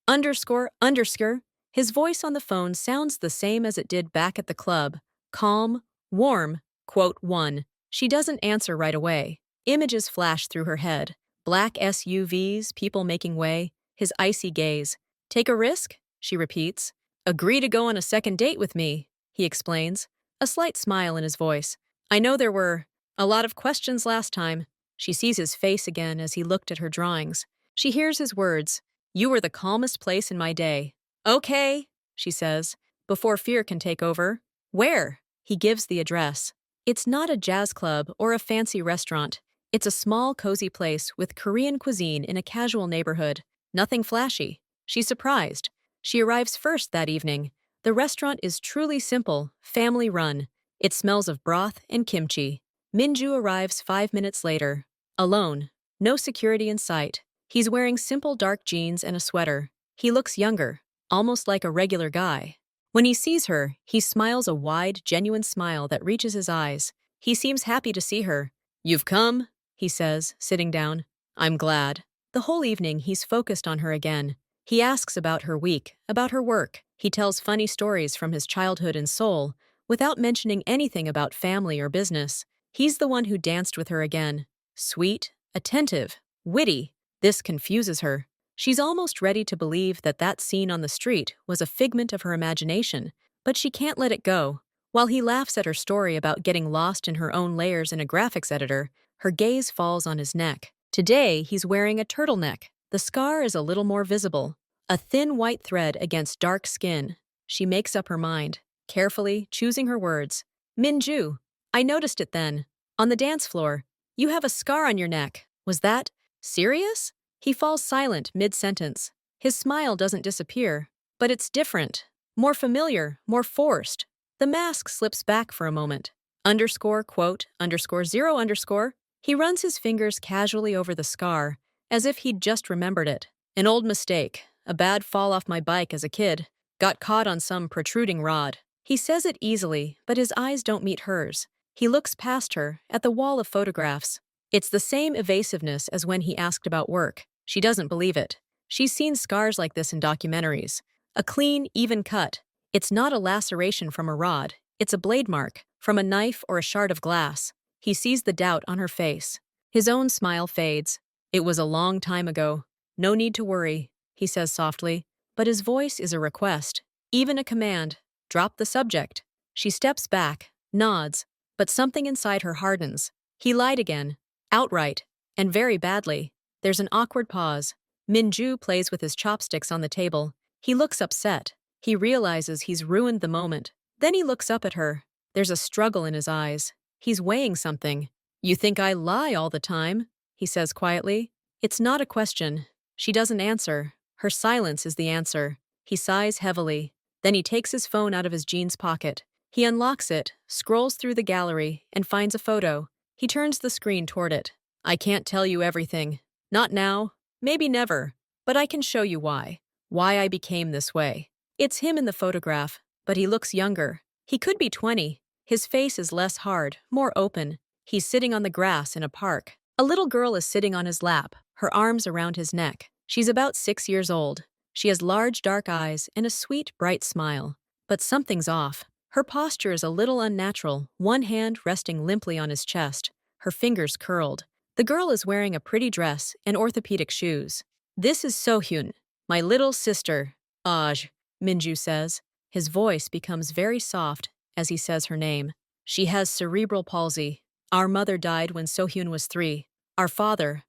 __. His voice on the phone sounds the same as it did back at the club. Calm, warm, quote, one. She doesn't answer right away. Images flash through her head. Black SUVs, people making way, his icy gaze. Take a risk? She repeats. Agree to go on a second date with me, he explains, a slight smile in his voice. I know there were a lot of questions last time. She sees his face again as he looked at her drawings. She hears his words. You were the calmest place in my day. Okay, she says, before fear can take over. Where? He gives the address. It's not a jazz club or a fancy restaurant. It's a small, cozy place with Korean cuisine in a casual neighborhood. Nothing flashy. She's surprised. She arrives first that evening. The restaurant is truly simple, family-run. It smells of broth and kimchi. Minju arrives 5 minutes later. Alone. No security in sight. He's wearing simple dark jeans and a sweater. He looks younger, almost like a regular guy. When he sees her, he smiles a wide, genuine smile that reaches his eyes. He seems happy to see her. You've come, he says, sitting down. I'm glad. The whole evening, he's focused on her again. He asks about her week, about her work. He tells funny stories from his childhood in Seoul, without mentioning anything about family or business. He's the one who danced with her again. Sweet, attentive, witty. This confuses her. She's almost ready to believe that that scene on the street was a figment of her imagination, but she can't let it go. While he laughs at her story about getting lost in her own layers in a graphics editor, her gaze falls on his neck. Today, he's wearing a turtleneck. The scar is a little more visible. A thin white thread against dark skin. She makes up her mind, carefully choosing her words. Minju, I noticed it then. On the dance floor. You have a scar on your neck. Was that serious? He falls silent mid-sentence. His smile doesn't disappear, but it's different. More familiar, more forced. The mask slips back for a moment. Quote, _0, He runs his fingers casually over the scar, as if he'd just remembered it. An old mistake. A bad fall off my bike as a kid. Got caught on some protruding rod. He says it easily, but his eyes don't meet hers. He looks past her, at the wall of photographs. It's the same evasiveness as when he asked about work. She doesn't believe it. She's seen scars like this in documentaries. A clean, even cut. It's not a laceration from a rod. It's a blade mark, from a knife or a shard of glass. He sees the doubt on her face. His own smile fades. It was a long time ago. No need to worry, he says softly, but his voice is a request, even a command. Drop the subject. She steps back, nods, but something inside her hardens. He lied again. Outright. And very badly. There's an awkward pause. Minju plays with his chopsticks on the table. He looks upset. He realizes he's ruined the moment. Then he looks up at her. There's a struggle in his eyes. He's weighing something. "You think I lie all the time?" he says quietly. It's not a question. She doesn't answer. Her silence is the answer. He sighs heavily. Then he takes his phone out of his jeans pocket. He unlocks it, scrolls through the gallery, and finds a photo. He turns the screen toward it. "I can't tell you everything. Not now. Maybe never. But I can show you why. Why I became this way." It's him in the photograph, but he looks younger. He could be 20. His face is less hard, more open. He's sitting on the grass in a park. A little girl is sitting on his lap, her arms around his neck. She's about 6 years old. She has large dark eyes and a sweet, bright smile. But something's off. Her posture is a little unnatural, one hand resting limply on his chest, her fingers curled. The girl is wearing a pretty dress and orthopedic shoes. "This is Sohyun, my little sister." "Aj," Minju says. His voice becomes very soft as he says her name. "She has cerebral palsy. Our mother died when Sohyun was 3. Our father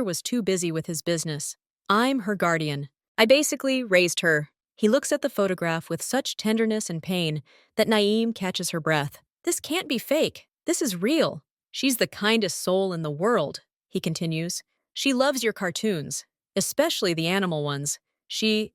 was too busy with his business. I'm her guardian. I basically raised her." He looks at the photograph with such tenderness and pain that Naeem catches her breath. "This can't be fake. This is real. She's the kindest soul in the world," he continues. "She loves your cartoons, especially the animal ones. She's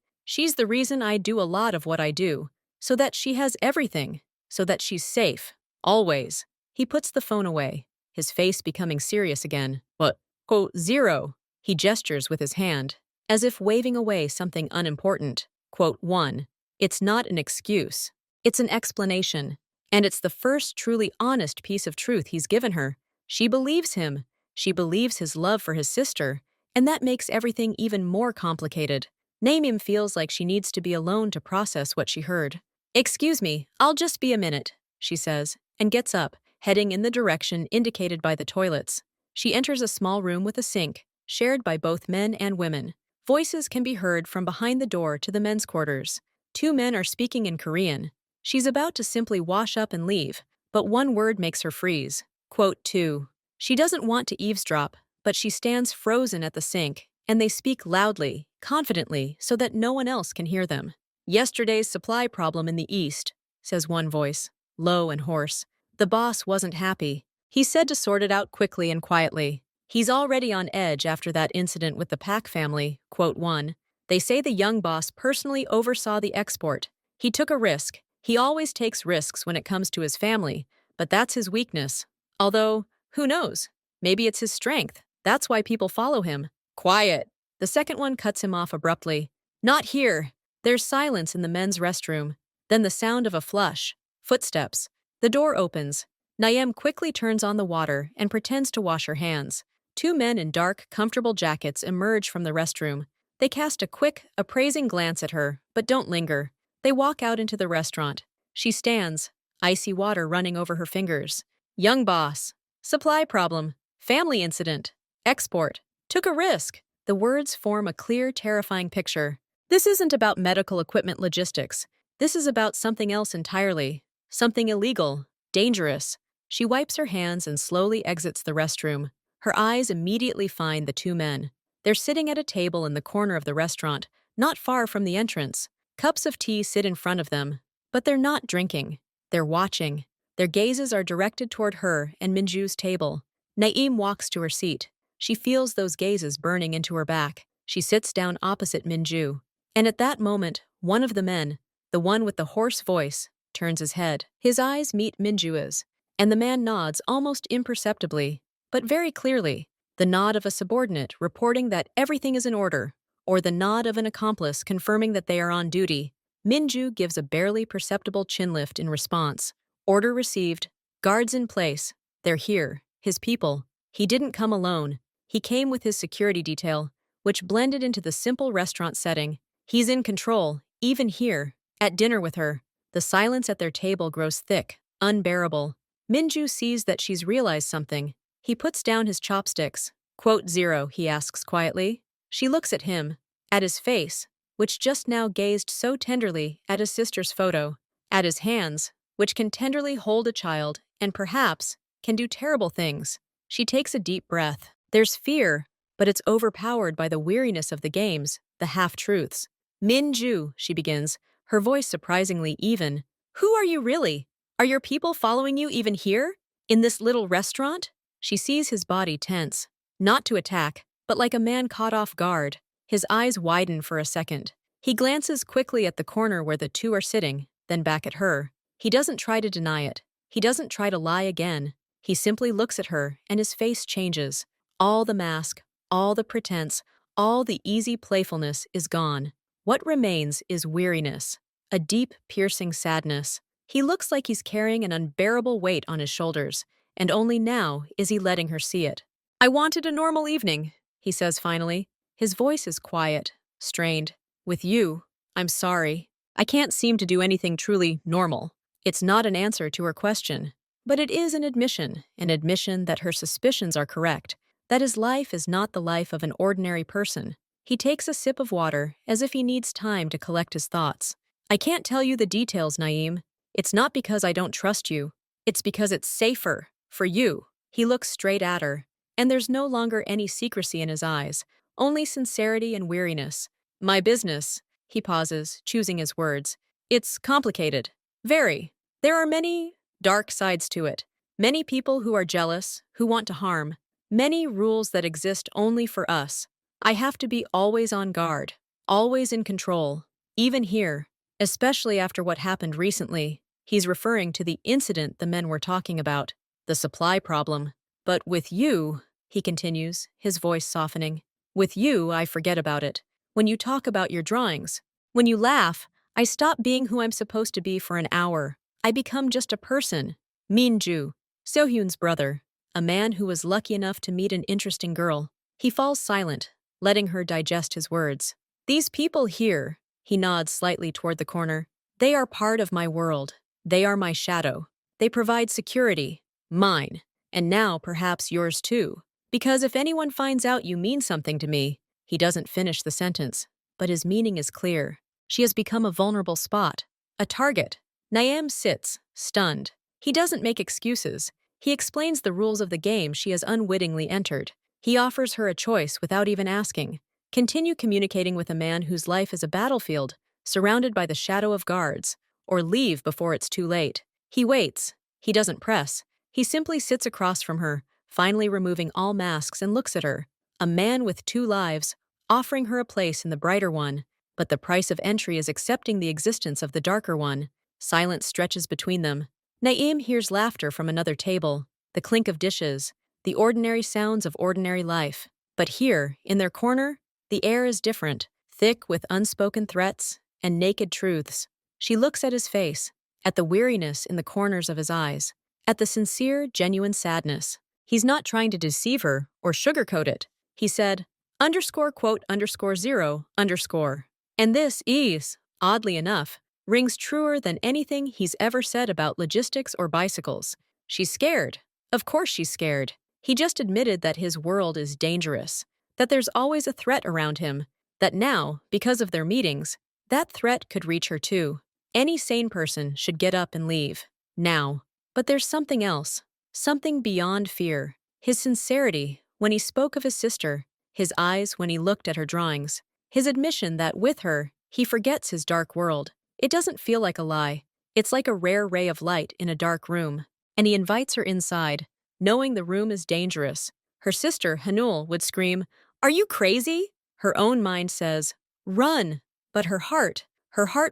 the reason I do a lot of what I do, so that she has everything, so that she's safe. Always." He puts the phone away, his face becoming serious again. "But, quote, 0. He gestures with his hand, as if waving away something unimportant. Quote 1. It's not an excuse. It's an explanation. And it's the first truly honest piece of truth he's given her. She believes him. She believes his love for his sister, and that makes everything even more complicated. Naeem feels like she needs to be alone to process what she heard. "Excuse me, I'll just be a minute," she says, and gets up, heading in the direction indicated by the toilets. She enters a small room with a sink, shared by both men and women. Voices can be heard from behind the door to the men's quarters. 2 men are speaking in Korean. She's about to simply wash up and leave, but one word makes her freeze. Quote 2. She doesn't want to eavesdrop, but she stands frozen at the sink, and they speak loudly, confidently, so that no one else can hear them. "Yesterday's supply problem in the East," says one voice, low and hoarse. "The boss wasn't happy. He said to sort it out quickly and quietly. He's already on edge after that incident with the Pak family." Quote 1. "They say the young boss personally oversaw the export. He took a risk. He always takes risks when it comes to his family, but that's his weakness. Although, who knows? Maybe it's his strength. That's why people follow him." "Quiet." The second one cuts him off abruptly. "Not here." There's silence in the men's restroom. Then the sound of a flush. Footsteps. The door opens. Naeem quickly turns on the water and pretends to wash her hands. 2 men in dark, comfortable jackets emerge from the restroom. They cast a quick, appraising glance at her, but don't linger. They walk out into the restaurant. She stands, icy water running over her fingers. "Young boss. Supply problem. Family incident. Export. Took a risk." The words form a clear, terrifying picture. This isn't about medical equipment logistics. This is about something else entirely. Something illegal. Dangerous. She wipes her hands and slowly exits the restroom. Her eyes immediately find the 2 men. They're sitting at a table in the corner of the restaurant, not far from the entrance. Cups of tea sit in front of them, but they're not drinking. They're watching. Their gazes are directed toward her and Minju's table. Naeem walks to her seat. She feels those gazes burning into her back. She sits down opposite Minju. And at that moment, one of the men, the one with the hoarse voice, turns his head. His eyes meet Minju's, and the man nods almost imperceptibly, but very clearly. The nod of a subordinate reporting that everything is in order, or the nod of an accomplice confirming that they are on duty. Minju gives a barely perceptible chin lift in response. Order received. Guards in place. They're here. His people. He didn't come alone. He came with his security detail, which blended into the simple restaurant setting. He's in control, even here, at dinner with her. The silence at their table grows thick, unbearable. Minju sees that she's realized something. He puts down his chopsticks. Quote 0, he asks quietly. She looks at him, at his face, which just now gazed so tenderly at his sister's photo, at his hands, which can tenderly hold a child and perhaps can do terrible things. She takes a deep breath. There's fear, but it's overpowered by the weariness of the games, the half-truths. Min-ju, she begins, her voice surprisingly even. Who are you really? Are your people following you even here? In this little restaurant? She sees his body tense, not to attack, but like a man caught off guard. His eyes widen for a second. He glances quickly at the corner where the two are sitting, then back at her. He doesn't try to deny it. He doesn't try to lie again. He simply looks at her, and his face changes. All the mask, all the pretense, all the easy playfulness is gone. What remains is weariness, a deep, piercing sadness. He looks like he's carrying an unbearable weight on his shoulders, and only now is he letting her see it. I wanted a normal evening, he says finally. His voice is quiet, strained. With you, I'm sorry. I can't seem to do anything truly normal. It's not an answer to her question, but it is an admission that her suspicions are correct, that his life is not the life of an ordinary person. He takes a sip of water as if he needs time to collect his thoughts. I can't tell you the details, Naeem. It's not because I don't trust you. It's because it's safer for you. He looks straight at her, and there's no longer any secrecy in his eyes, only sincerity and weariness. My business, he pauses, choosing his words. It's complicated. Very. There are many dark sides to it. Many people who are jealous, who want to harm. Many rules that exist only for us. I have to be always on guard, always in control, even here, especially after what happened recently. He's referring to the incident the men were talking about, the supply problem. But with you, he continues, his voice softening, with you, I forget about it. When you talk about your drawings, when you laugh, I stop being who I'm supposed to be for an hour. I become just a person. Min-ju, Seo-hyun's brother, a man who was lucky enough to meet an interesting girl. He falls silent, letting her digest his words. These people here, he nods slightly toward the corner, they are part of my world. They are my shadow. They provide security. Mine. And now perhaps yours too. Because if anyone finds out you mean something to me, he doesn't finish the sentence, but his meaning is clear. She has become a vulnerable spot, a target. Naeem sits, stunned. He doesn't make excuses. He explains the rules of the game she has unwittingly entered. He offers her a choice without even asking. Continue communicating with a man whose life is a battlefield, surrounded by the shadow of guards, or leave before it's too late. He waits. He doesn't press. He simply sits across from her, finally removing all masks and looks at her. A man with two lives, offering her a place in the brighter one, but the price of entry is accepting the existence of the darker one. Silence stretches between them. Naeem hears laughter from another table, the clink of dishes, the ordinary sounds of ordinary life. But here, in their corner, the air is different, thick with unspoken threats and naked truths. She looks at his face, at the weariness in the corners of his eyes, at the sincere, genuine sadness. He's not trying to deceive her or sugarcoat it. He said, __0_. And this is, oddly enough, rings truer than anything he's ever said about logistics or bicycles. She's scared. Of course she's scared. He just admitted that his world is dangerous, that there's always a threat around him, that now, because of their meetings, that threat could reach her too. Any sane person should get up and leave. Now. But there's something else. Something beyond fear. His sincerity, when he spoke of his sister, his eyes when he looked at her drawings, his admission that with her, he forgets his dark world. It doesn't feel like a lie. It's like a rare ray of light in a dark room. And he invites her inside, knowing the room is dangerous. Her sister, Hanul, would scream, "Are you crazy?" Her own mind says, "Run!" But her heart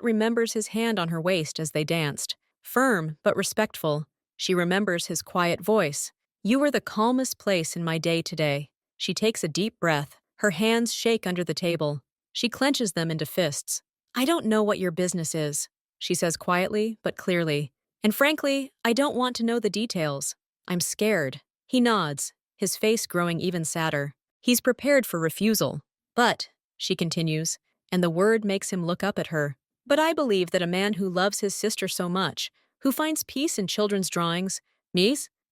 remembers his hand on her waist as they danced. Firm but respectful. She remembers his quiet voice. "You were the calmest place in my day today." She takes a deep breath. Her hands shake under the table. She clenches them into fists. "I don't know what your business is," she says quietly but clearly. "And frankly, I don't want to know the details. I'm scared." He nods, his face growing even sadder. He's prepared for refusal. "But," she continues, and the word makes him look up at her, "but I believe that a man who loves his sister so much, who finds peace in children's drawings,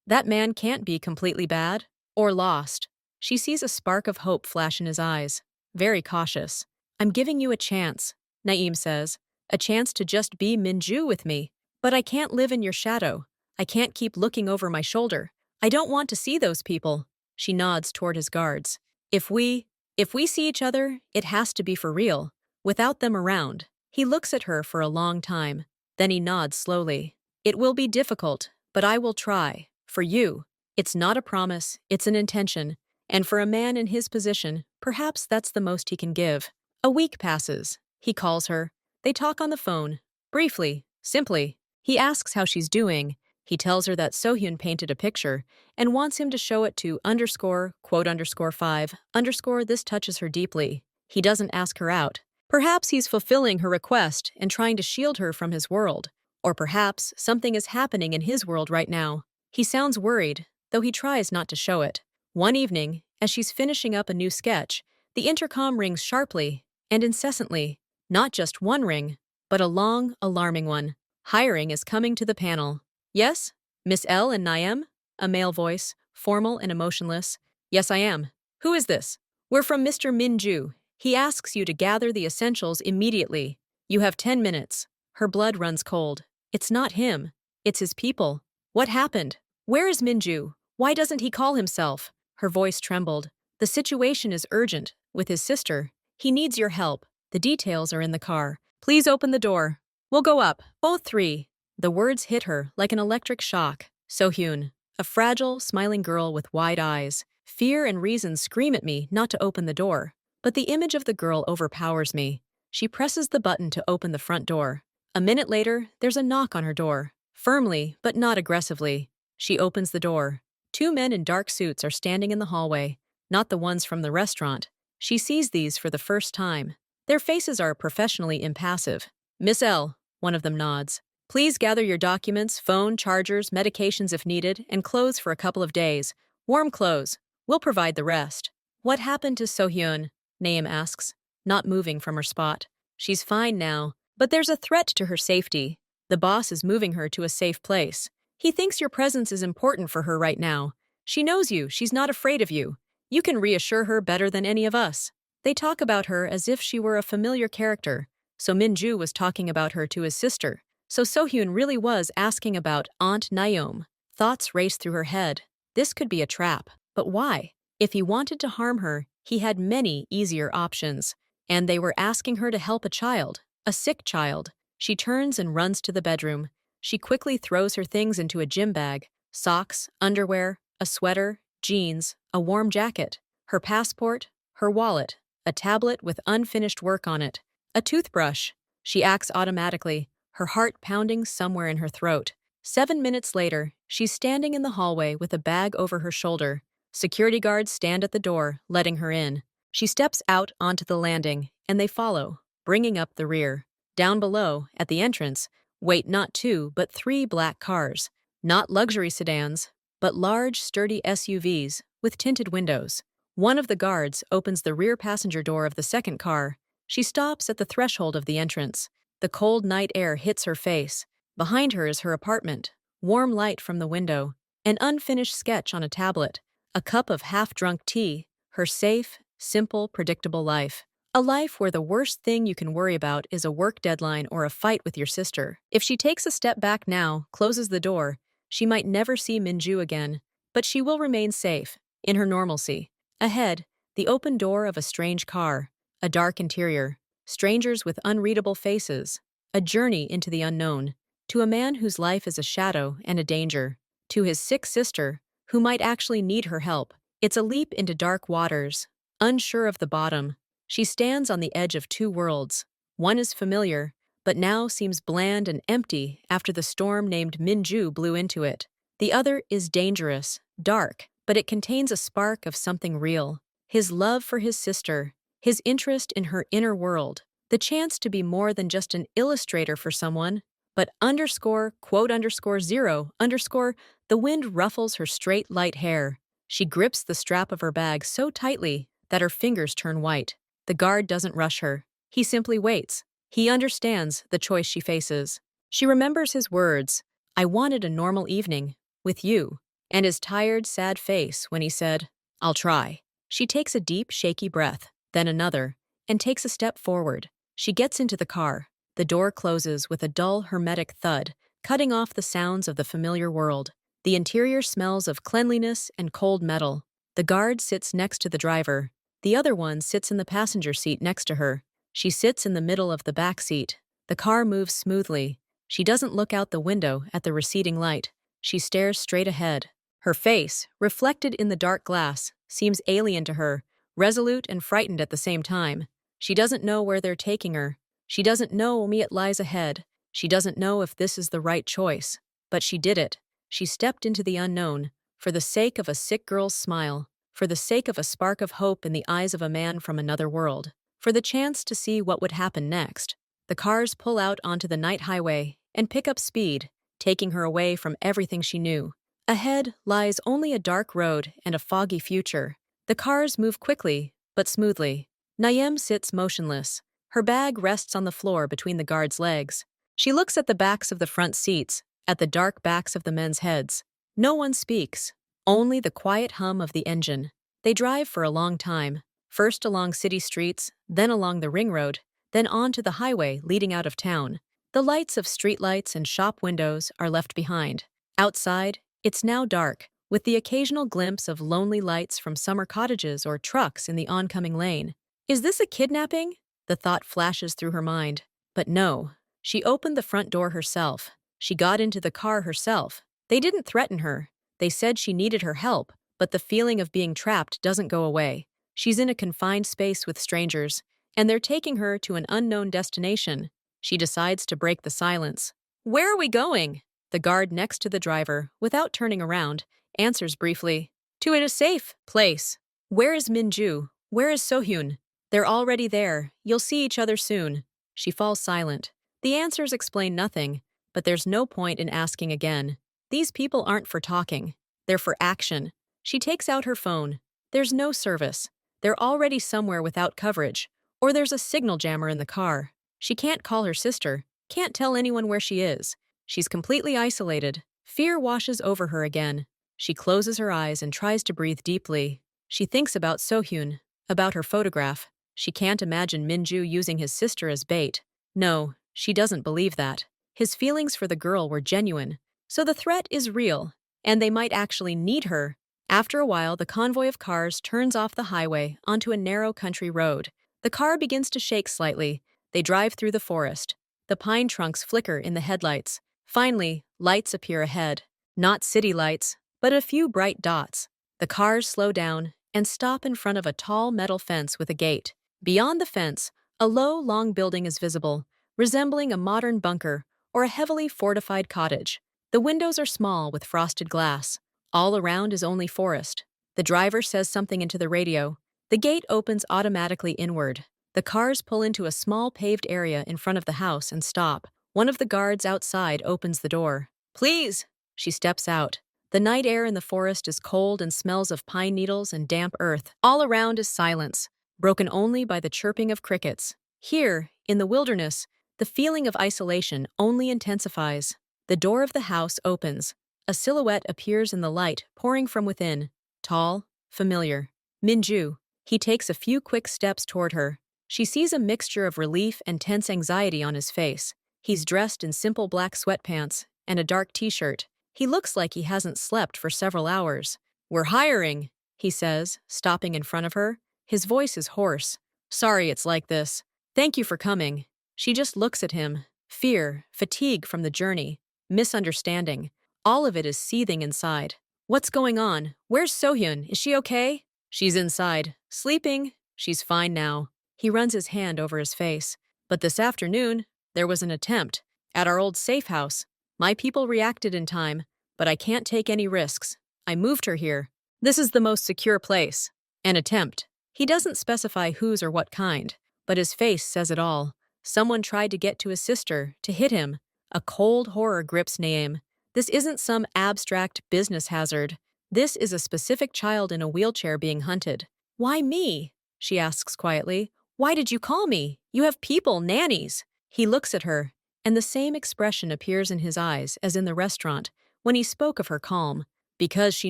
that man can't be completely bad or lost." She sees a spark of hope flash in his eyes, very cautious. "I'm giving you a chance," Naeem says, "a chance to just be Min-ju with me. But I can't live in your shadow. I can't keep looking over my shoulder. I don't want to see those people. She nods toward his guards. If we, if we see each other, it has to be for real. Without them around. He looks at her for a long time. Then he nods slowly. It will be difficult, but I will try. For you. It's not a promise, it's an intention. And for a man in his position, perhaps that's the most he can give. A week passes. He calls her. They talk on the phone. Briefly, simply. He asks how she's doing. He tells her that Sohyun painted a picture and wants him to show it to underscore, quote underscore 5, underscore this touches her deeply. He doesn't ask her out. Perhaps he's fulfilling her request and trying to shield her from his world. Or perhaps something is happening in his world right now. He sounds worried, though he tries not to show it. One evening, as she's finishing up a new sketch, the intercom rings sharply and incessantly. Not just one ring, but a long, alarming one. Hiring is coming to the panel. Yes? Miss L and Naem? A male voice, formal and emotionless. Yes, I am. Who is this? We're from Mr. Min-ju. He asks you to gather the essentials immediately. You have 10 minutes. Her blood runs cold. It's not him. It's his people. What happened? Where is Min-ju? Why doesn't he call himself? Her voice trembled. The situation is urgent, with his sister. He needs your help. The details are in the car. Please open the door. We'll go up, both three. The words hit her like an electric shock. Sohyun, a fragile, smiling girl with wide eyes. Fear and reason scream at me not to open the door. But the image of the girl overpowers me. She presses the button to open the front door. A minute later, there's a knock on her door. Firmly, but not aggressively. She opens the door. Two men in dark suits are standing in the hallway, not the ones from the restaurant. She sees these for the first time. Their faces are professionally impassive. Miss L, one of them nods. Please gather your documents, phone, chargers, medications if needed, and clothes for a couple of days. Warm clothes. We'll provide the rest. What happened to Sohyun? Naeem asks, not moving from her spot. She's fine now, but there's a threat to her safety. The boss is moving her to a safe place. He thinks your presence is important for her right now. She knows you, she's not afraid of you. You can reassure her better than any of us. They talk about her as if she were a familiar character. So Min-ju was talking about her to his sister. So Sohyun really was asking about Aunt Naeom. Thoughts raced through her head. This could be a trap. But why? If he wanted to harm her, he had many easier options. And they were asking her to help a child, a sick child. She turns and runs to the bedroom. She quickly throws her things into a gym bag. Socks, underwear, a sweater, jeans, a warm jacket, her passport, her wallet, a tablet with unfinished work on it, a toothbrush. She acts automatically, her heart pounding somewhere in her throat. 7 minutes later, she's standing in the hallway with a bag over her shoulder. Security guards stand at the door, letting her in. She steps out onto the landing, and they follow, bringing up the rear. Down below, at the entrance, wait not 2 but 3 black cars. Not luxury sedans, but large, sturdy SUVs with tinted windows. One of the guards opens the rear passenger door of the second car. She stops at the threshold of the entrance. The cold night air hits her face. Behind her is her apartment. Warm light from the window. An unfinished sketch on a tablet. A cup of half-drunk tea. Her safe, simple, predictable life. A life where the worst thing you can worry about is a work deadline or a fight with your sister. If she takes a step back now, closes the door, she might never see Min-ju again. But she will remain safe, in her normalcy. Ahead, the open door of a strange car. A dark interior. Strangers with unreadable faces. A journey into the unknown. To a man whose life is a shadow and a danger. To his sick sister, who might actually need her help. It's a leap into dark waters. Unsure of the bottom, she stands on the edge of 2 worlds. One is familiar, but now seems bland and empty after the storm named Min-ju blew into it. The other is dangerous, dark, but it contains a spark of something real. His love for his sister, his interest in her inner world, the chance to be more than just an illustrator for someone, but underscore, quote underscore 0, underscore, the wind ruffles her straight light hair. She grips the strap of her bag so tightly that her fingers turn white. The guard doesn't rush her. He simply waits. He understands the choice she faces. She remembers his words, "I wanted a normal evening, with you," and his tired, sad face when he said, "I'll try." She takes a deep, shaky breath, then another, and takes a step forward. She gets into the car. The door closes with a dull, hermetic thud, cutting off the sounds of the familiar world. The interior smells of cleanliness and cold metal. The guard sits next to the driver. The other one sits in the passenger seat next to her. She sits in the middle of the back seat. The car moves smoothly. She doesn't look out the window at the receding light. She stares straight ahead. Her face, reflected in the dark glass, seems alien to her, resolute and frightened at the same time. She doesn't know where they're taking her. She doesn't know what lies ahead. She doesn't know if this is the right choice. But she did it. She stepped into the unknown, for the sake of a sick girl's smile, for the sake of a spark of hope in the eyes of a man from another world, for the chance to see what would happen next. The cars pull out onto the night highway and pick up speed, taking her away from everything she knew. Ahead lies only a dark road and a foggy future. The cars move quickly, but smoothly. Naeem sits motionless. Her bag rests on the floor between the guard's legs. She looks at the backs of the front seats, at the dark backs of the men's heads. No one speaks, only the quiet hum of the engine. They drive for a long time, first along city streets, then along the ring road, then on to the highway leading out of town. The lights of streetlights and shop windows are left behind. Outside, it's now dark, with the occasional glimpse of lonely lights from summer cottages or trucks in the oncoming lane. Is this a kidnapping? The thought flashes through her mind. But no. She opened the front door herself. She got into the car herself. They didn't threaten her. They said she needed her help, but the feeling of being trapped doesn't go away. She's in a confined space with strangers, and they're taking her to an unknown destination. She decides to break the silence. "Where are we going?" The guard next to the driver, without turning around, answers briefly. "To a safe place." "Where is Minju? Where is Sohyun?" "They're already there. You'll see each other soon." She falls silent. The answers explain nothing, but there's no point in asking again. These people aren't for talking. They're for action. She takes out her phone. There's no service. They're already somewhere without coverage, or there's a signal jammer in the car. She can't call her sister, can't tell anyone where she is. She's completely isolated. Fear washes over her again. She closes her eyes and tries to breathe deeply. She thinks about Sohyun, about her photograph. She can't imagine Minju using his sister as bait. No, she doesn't believe that. His feelings for the girl were genuine. So the threat is real, and they might actually need her. After a while, the convoy of cars turns off the highway onto a narrow country road. The car begins to shake slightly. They drive through the forest. The pine trunks flicker in the headlights. Finally, lights appear ahead. Not city lights, but a few bright dots. The cars slow down and stop in front of a tall metal fence with a gate. Beyond the fence, a low, long building is visible, resembling a modern bunker or a heavily fortified cottage. The windows are small with frosted glass. All around is only forest. The driver says something into the radio. The gate opens automatically inward. The cars pull into a small paved area in front of the house and stop. One of the guards outside opens the door. "Please!" She steps out. The night air in the forest is cold and smells of pine needles and damp earth. All around is silence, broken only by the chirping of crickets. Here, in the wilderness, the feeling of isolation only intensifies. The door of the house opens. A silhouette appears in the light, pouring from within. Tall, familiar. Minju. He takes a few quick steps toward her. She sees a mixture of relief and tense anxiety on his face. He's dressed in simple black sweatpants and a dark t-shirt. He looks like he hasn't slept for several hours. "We're hiring," he says, stopping in front of her. His voice is hoarse. "Sorry it's like this. Thank you for coming." She just looks at him. Fear, fatigue from the journey, misunderstanding. All of it is seething inside. "What's going on? Where's Sohyun? Is she okay?" "She's inside. Sleeping. She's fine now." He runs his hand over his face. "But this afternoon, there was an attempt. At our old safe house. My people reacted in time, but I can't take any risks. I moved her here. This is the most secure place." An attempt. He doesn't specify whose or what kind, but his face says it all. Someone tried to get to his sister, to hit him. A cold horror grips Naeem. This isn't some abstract business hazard. This is a specific child in a wheelchair being hunted. "Why me?" she asks quietly. "Why did you call me? You have people, nannies." He looks at her, and the same expression appears in his eyes as in the restaurant when he spoke of her calm. "Because she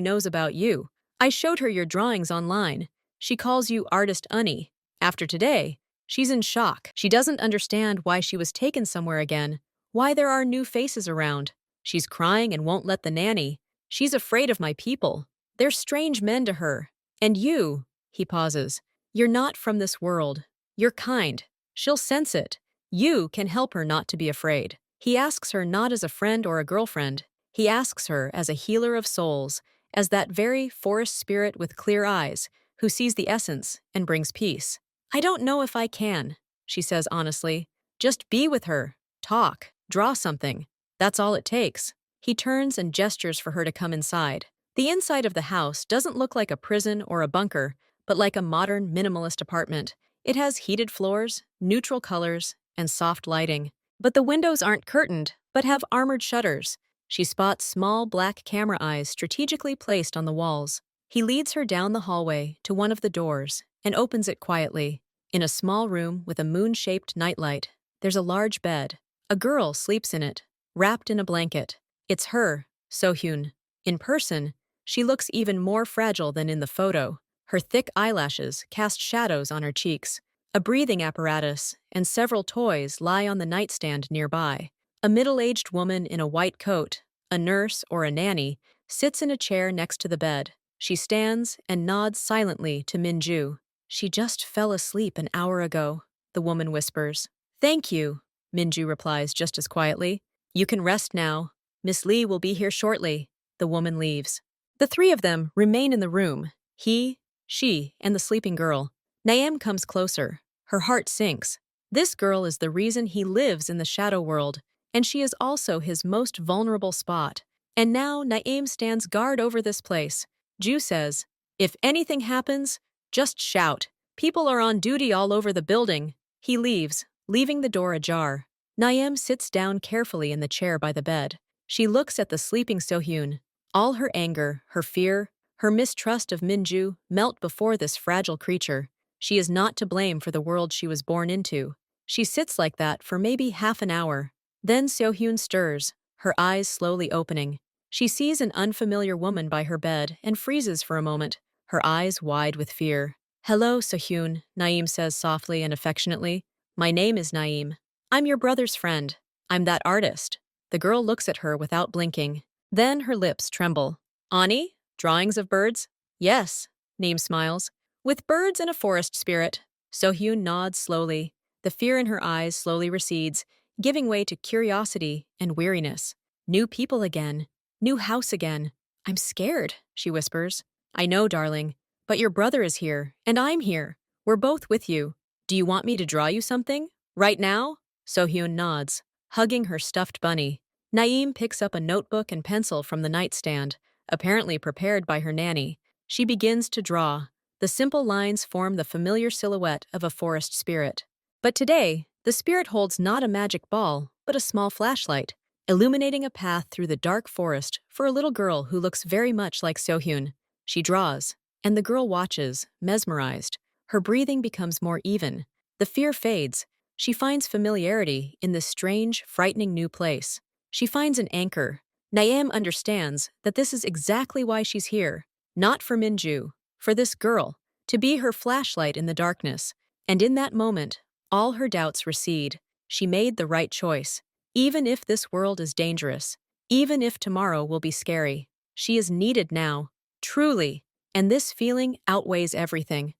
knows about you. I showed her your drawings online. She calls you Artist Unnie. After today, she's in shock. She doesn't understand why she was taken somewhere again, why there are new faces around. She's crying and won't let the nanny. She's afraid of my people. They're strange men to her. And you, he pauses, you're not from this world. You're kind. She'll sense it. You can help her not to be afraid. He asks her not as a friend or a girlfriend. He asks her as a healer of souls, as that very forest spirit with clear eyes, who sees the essence and brings peace. I don't know if I can, she says honestly. Just be with her, talk, draw something. That's all it takes. He turns and gestures for her to come inside. The inside of the house doesn't look like a prison or a bunker, but like a modern minimalist apartment. It has heated floors, neutral colors, and soft lighting. But the windows aren't curtained, but have armored shutters. She spots small black camera eyes strategically placed on the walls. He leads her down the hallway to one of the doors and opens it quietly. In a small room with a moon-shaped nightlight, there's a large bed. A girl sleeps in it, wrapped in a blanket. It's her, So-hyun. In person, she looks even more fragile than in the photo. Her thick eyelashes cast shadows on her cheeks. A breathing apparatus and several toys lie on the nightstand nearby. A middle-aged woman in a white coat, a nurse or a nanny, sits in a chair next to the bed. She stands and nods silently to Minju. She just fell asleep an hour ago, the woman whispers. Thank you, Minju replies just as quietly. You can rest now. Miss Lee will be here shortly. The woman leaves. The three of them remain in the room. He, she, and the sleeping girl. Naeem comes closer. Her heart sinks. This girl is the reason he lives in the shadow world, and she is also his most vulnerable spot. And now Naeem stands guard over this place. Ju says, if anything happens, just shout. People are on duty all over the building. He leaves, leaving the door ajar. Naeem sits down carefully in the chair by the bed. She looks at the sleeping So-hyun. All her anger, her fear, her mistrust of Minju melt before this fragile creature. She is not to blame for the world she was born into. She sits like that for maybe half an hour. Then So-hyun stirs, her eyes slowly opening. She sees an unfamiliar woman by her bed and freezes for a moment, her eyes wide with fear. Hello, So-hyun, Naeem says softly and affectionately. My name is Naeem. I'm your brother's friend. I'm that artist. The girl looks at her without blinking. Then her lips tremble. Ani? Drawings of birds? Yes, Naeem smiles. With birds and a forest spirit. So-hyun nods slowly. The fear in her eyes slowly recedes, giving way to curiosity and weariness. New people again. New house again. I'm scared, she whispers. I know, darling. But your brother is here, and I'm here. We're both with you. Do you want me to draw you something? Right now? So-hyun nods, hugging her stuffed bunny. Naeem picks up a notebook and pencil from the nightstand, apparently prepared by her nanny. She begins to draw. The simple lines form the familiar silhouette of a forest spirit. But today, the spirit holds not a magic ball, but a small flashlight, illuminating a path through the dark forest for a little girl who looks very much like So-hyun. She draws, and the girl watches, mesmerized. Her breathing becomes more even. The fear fades. She finds familiarity in this strange, frightening new place. She finds an anchor. Naeem understands that this is exactly why she's here. Not for Minju, for this girl, to be her flashlight in the darkness. And in that moment, all her doubts recede. She made the right choice. Even if this world is dangerous, even if tomorrow will be scary, she is needed now, truly. And this feeling outweighs everything.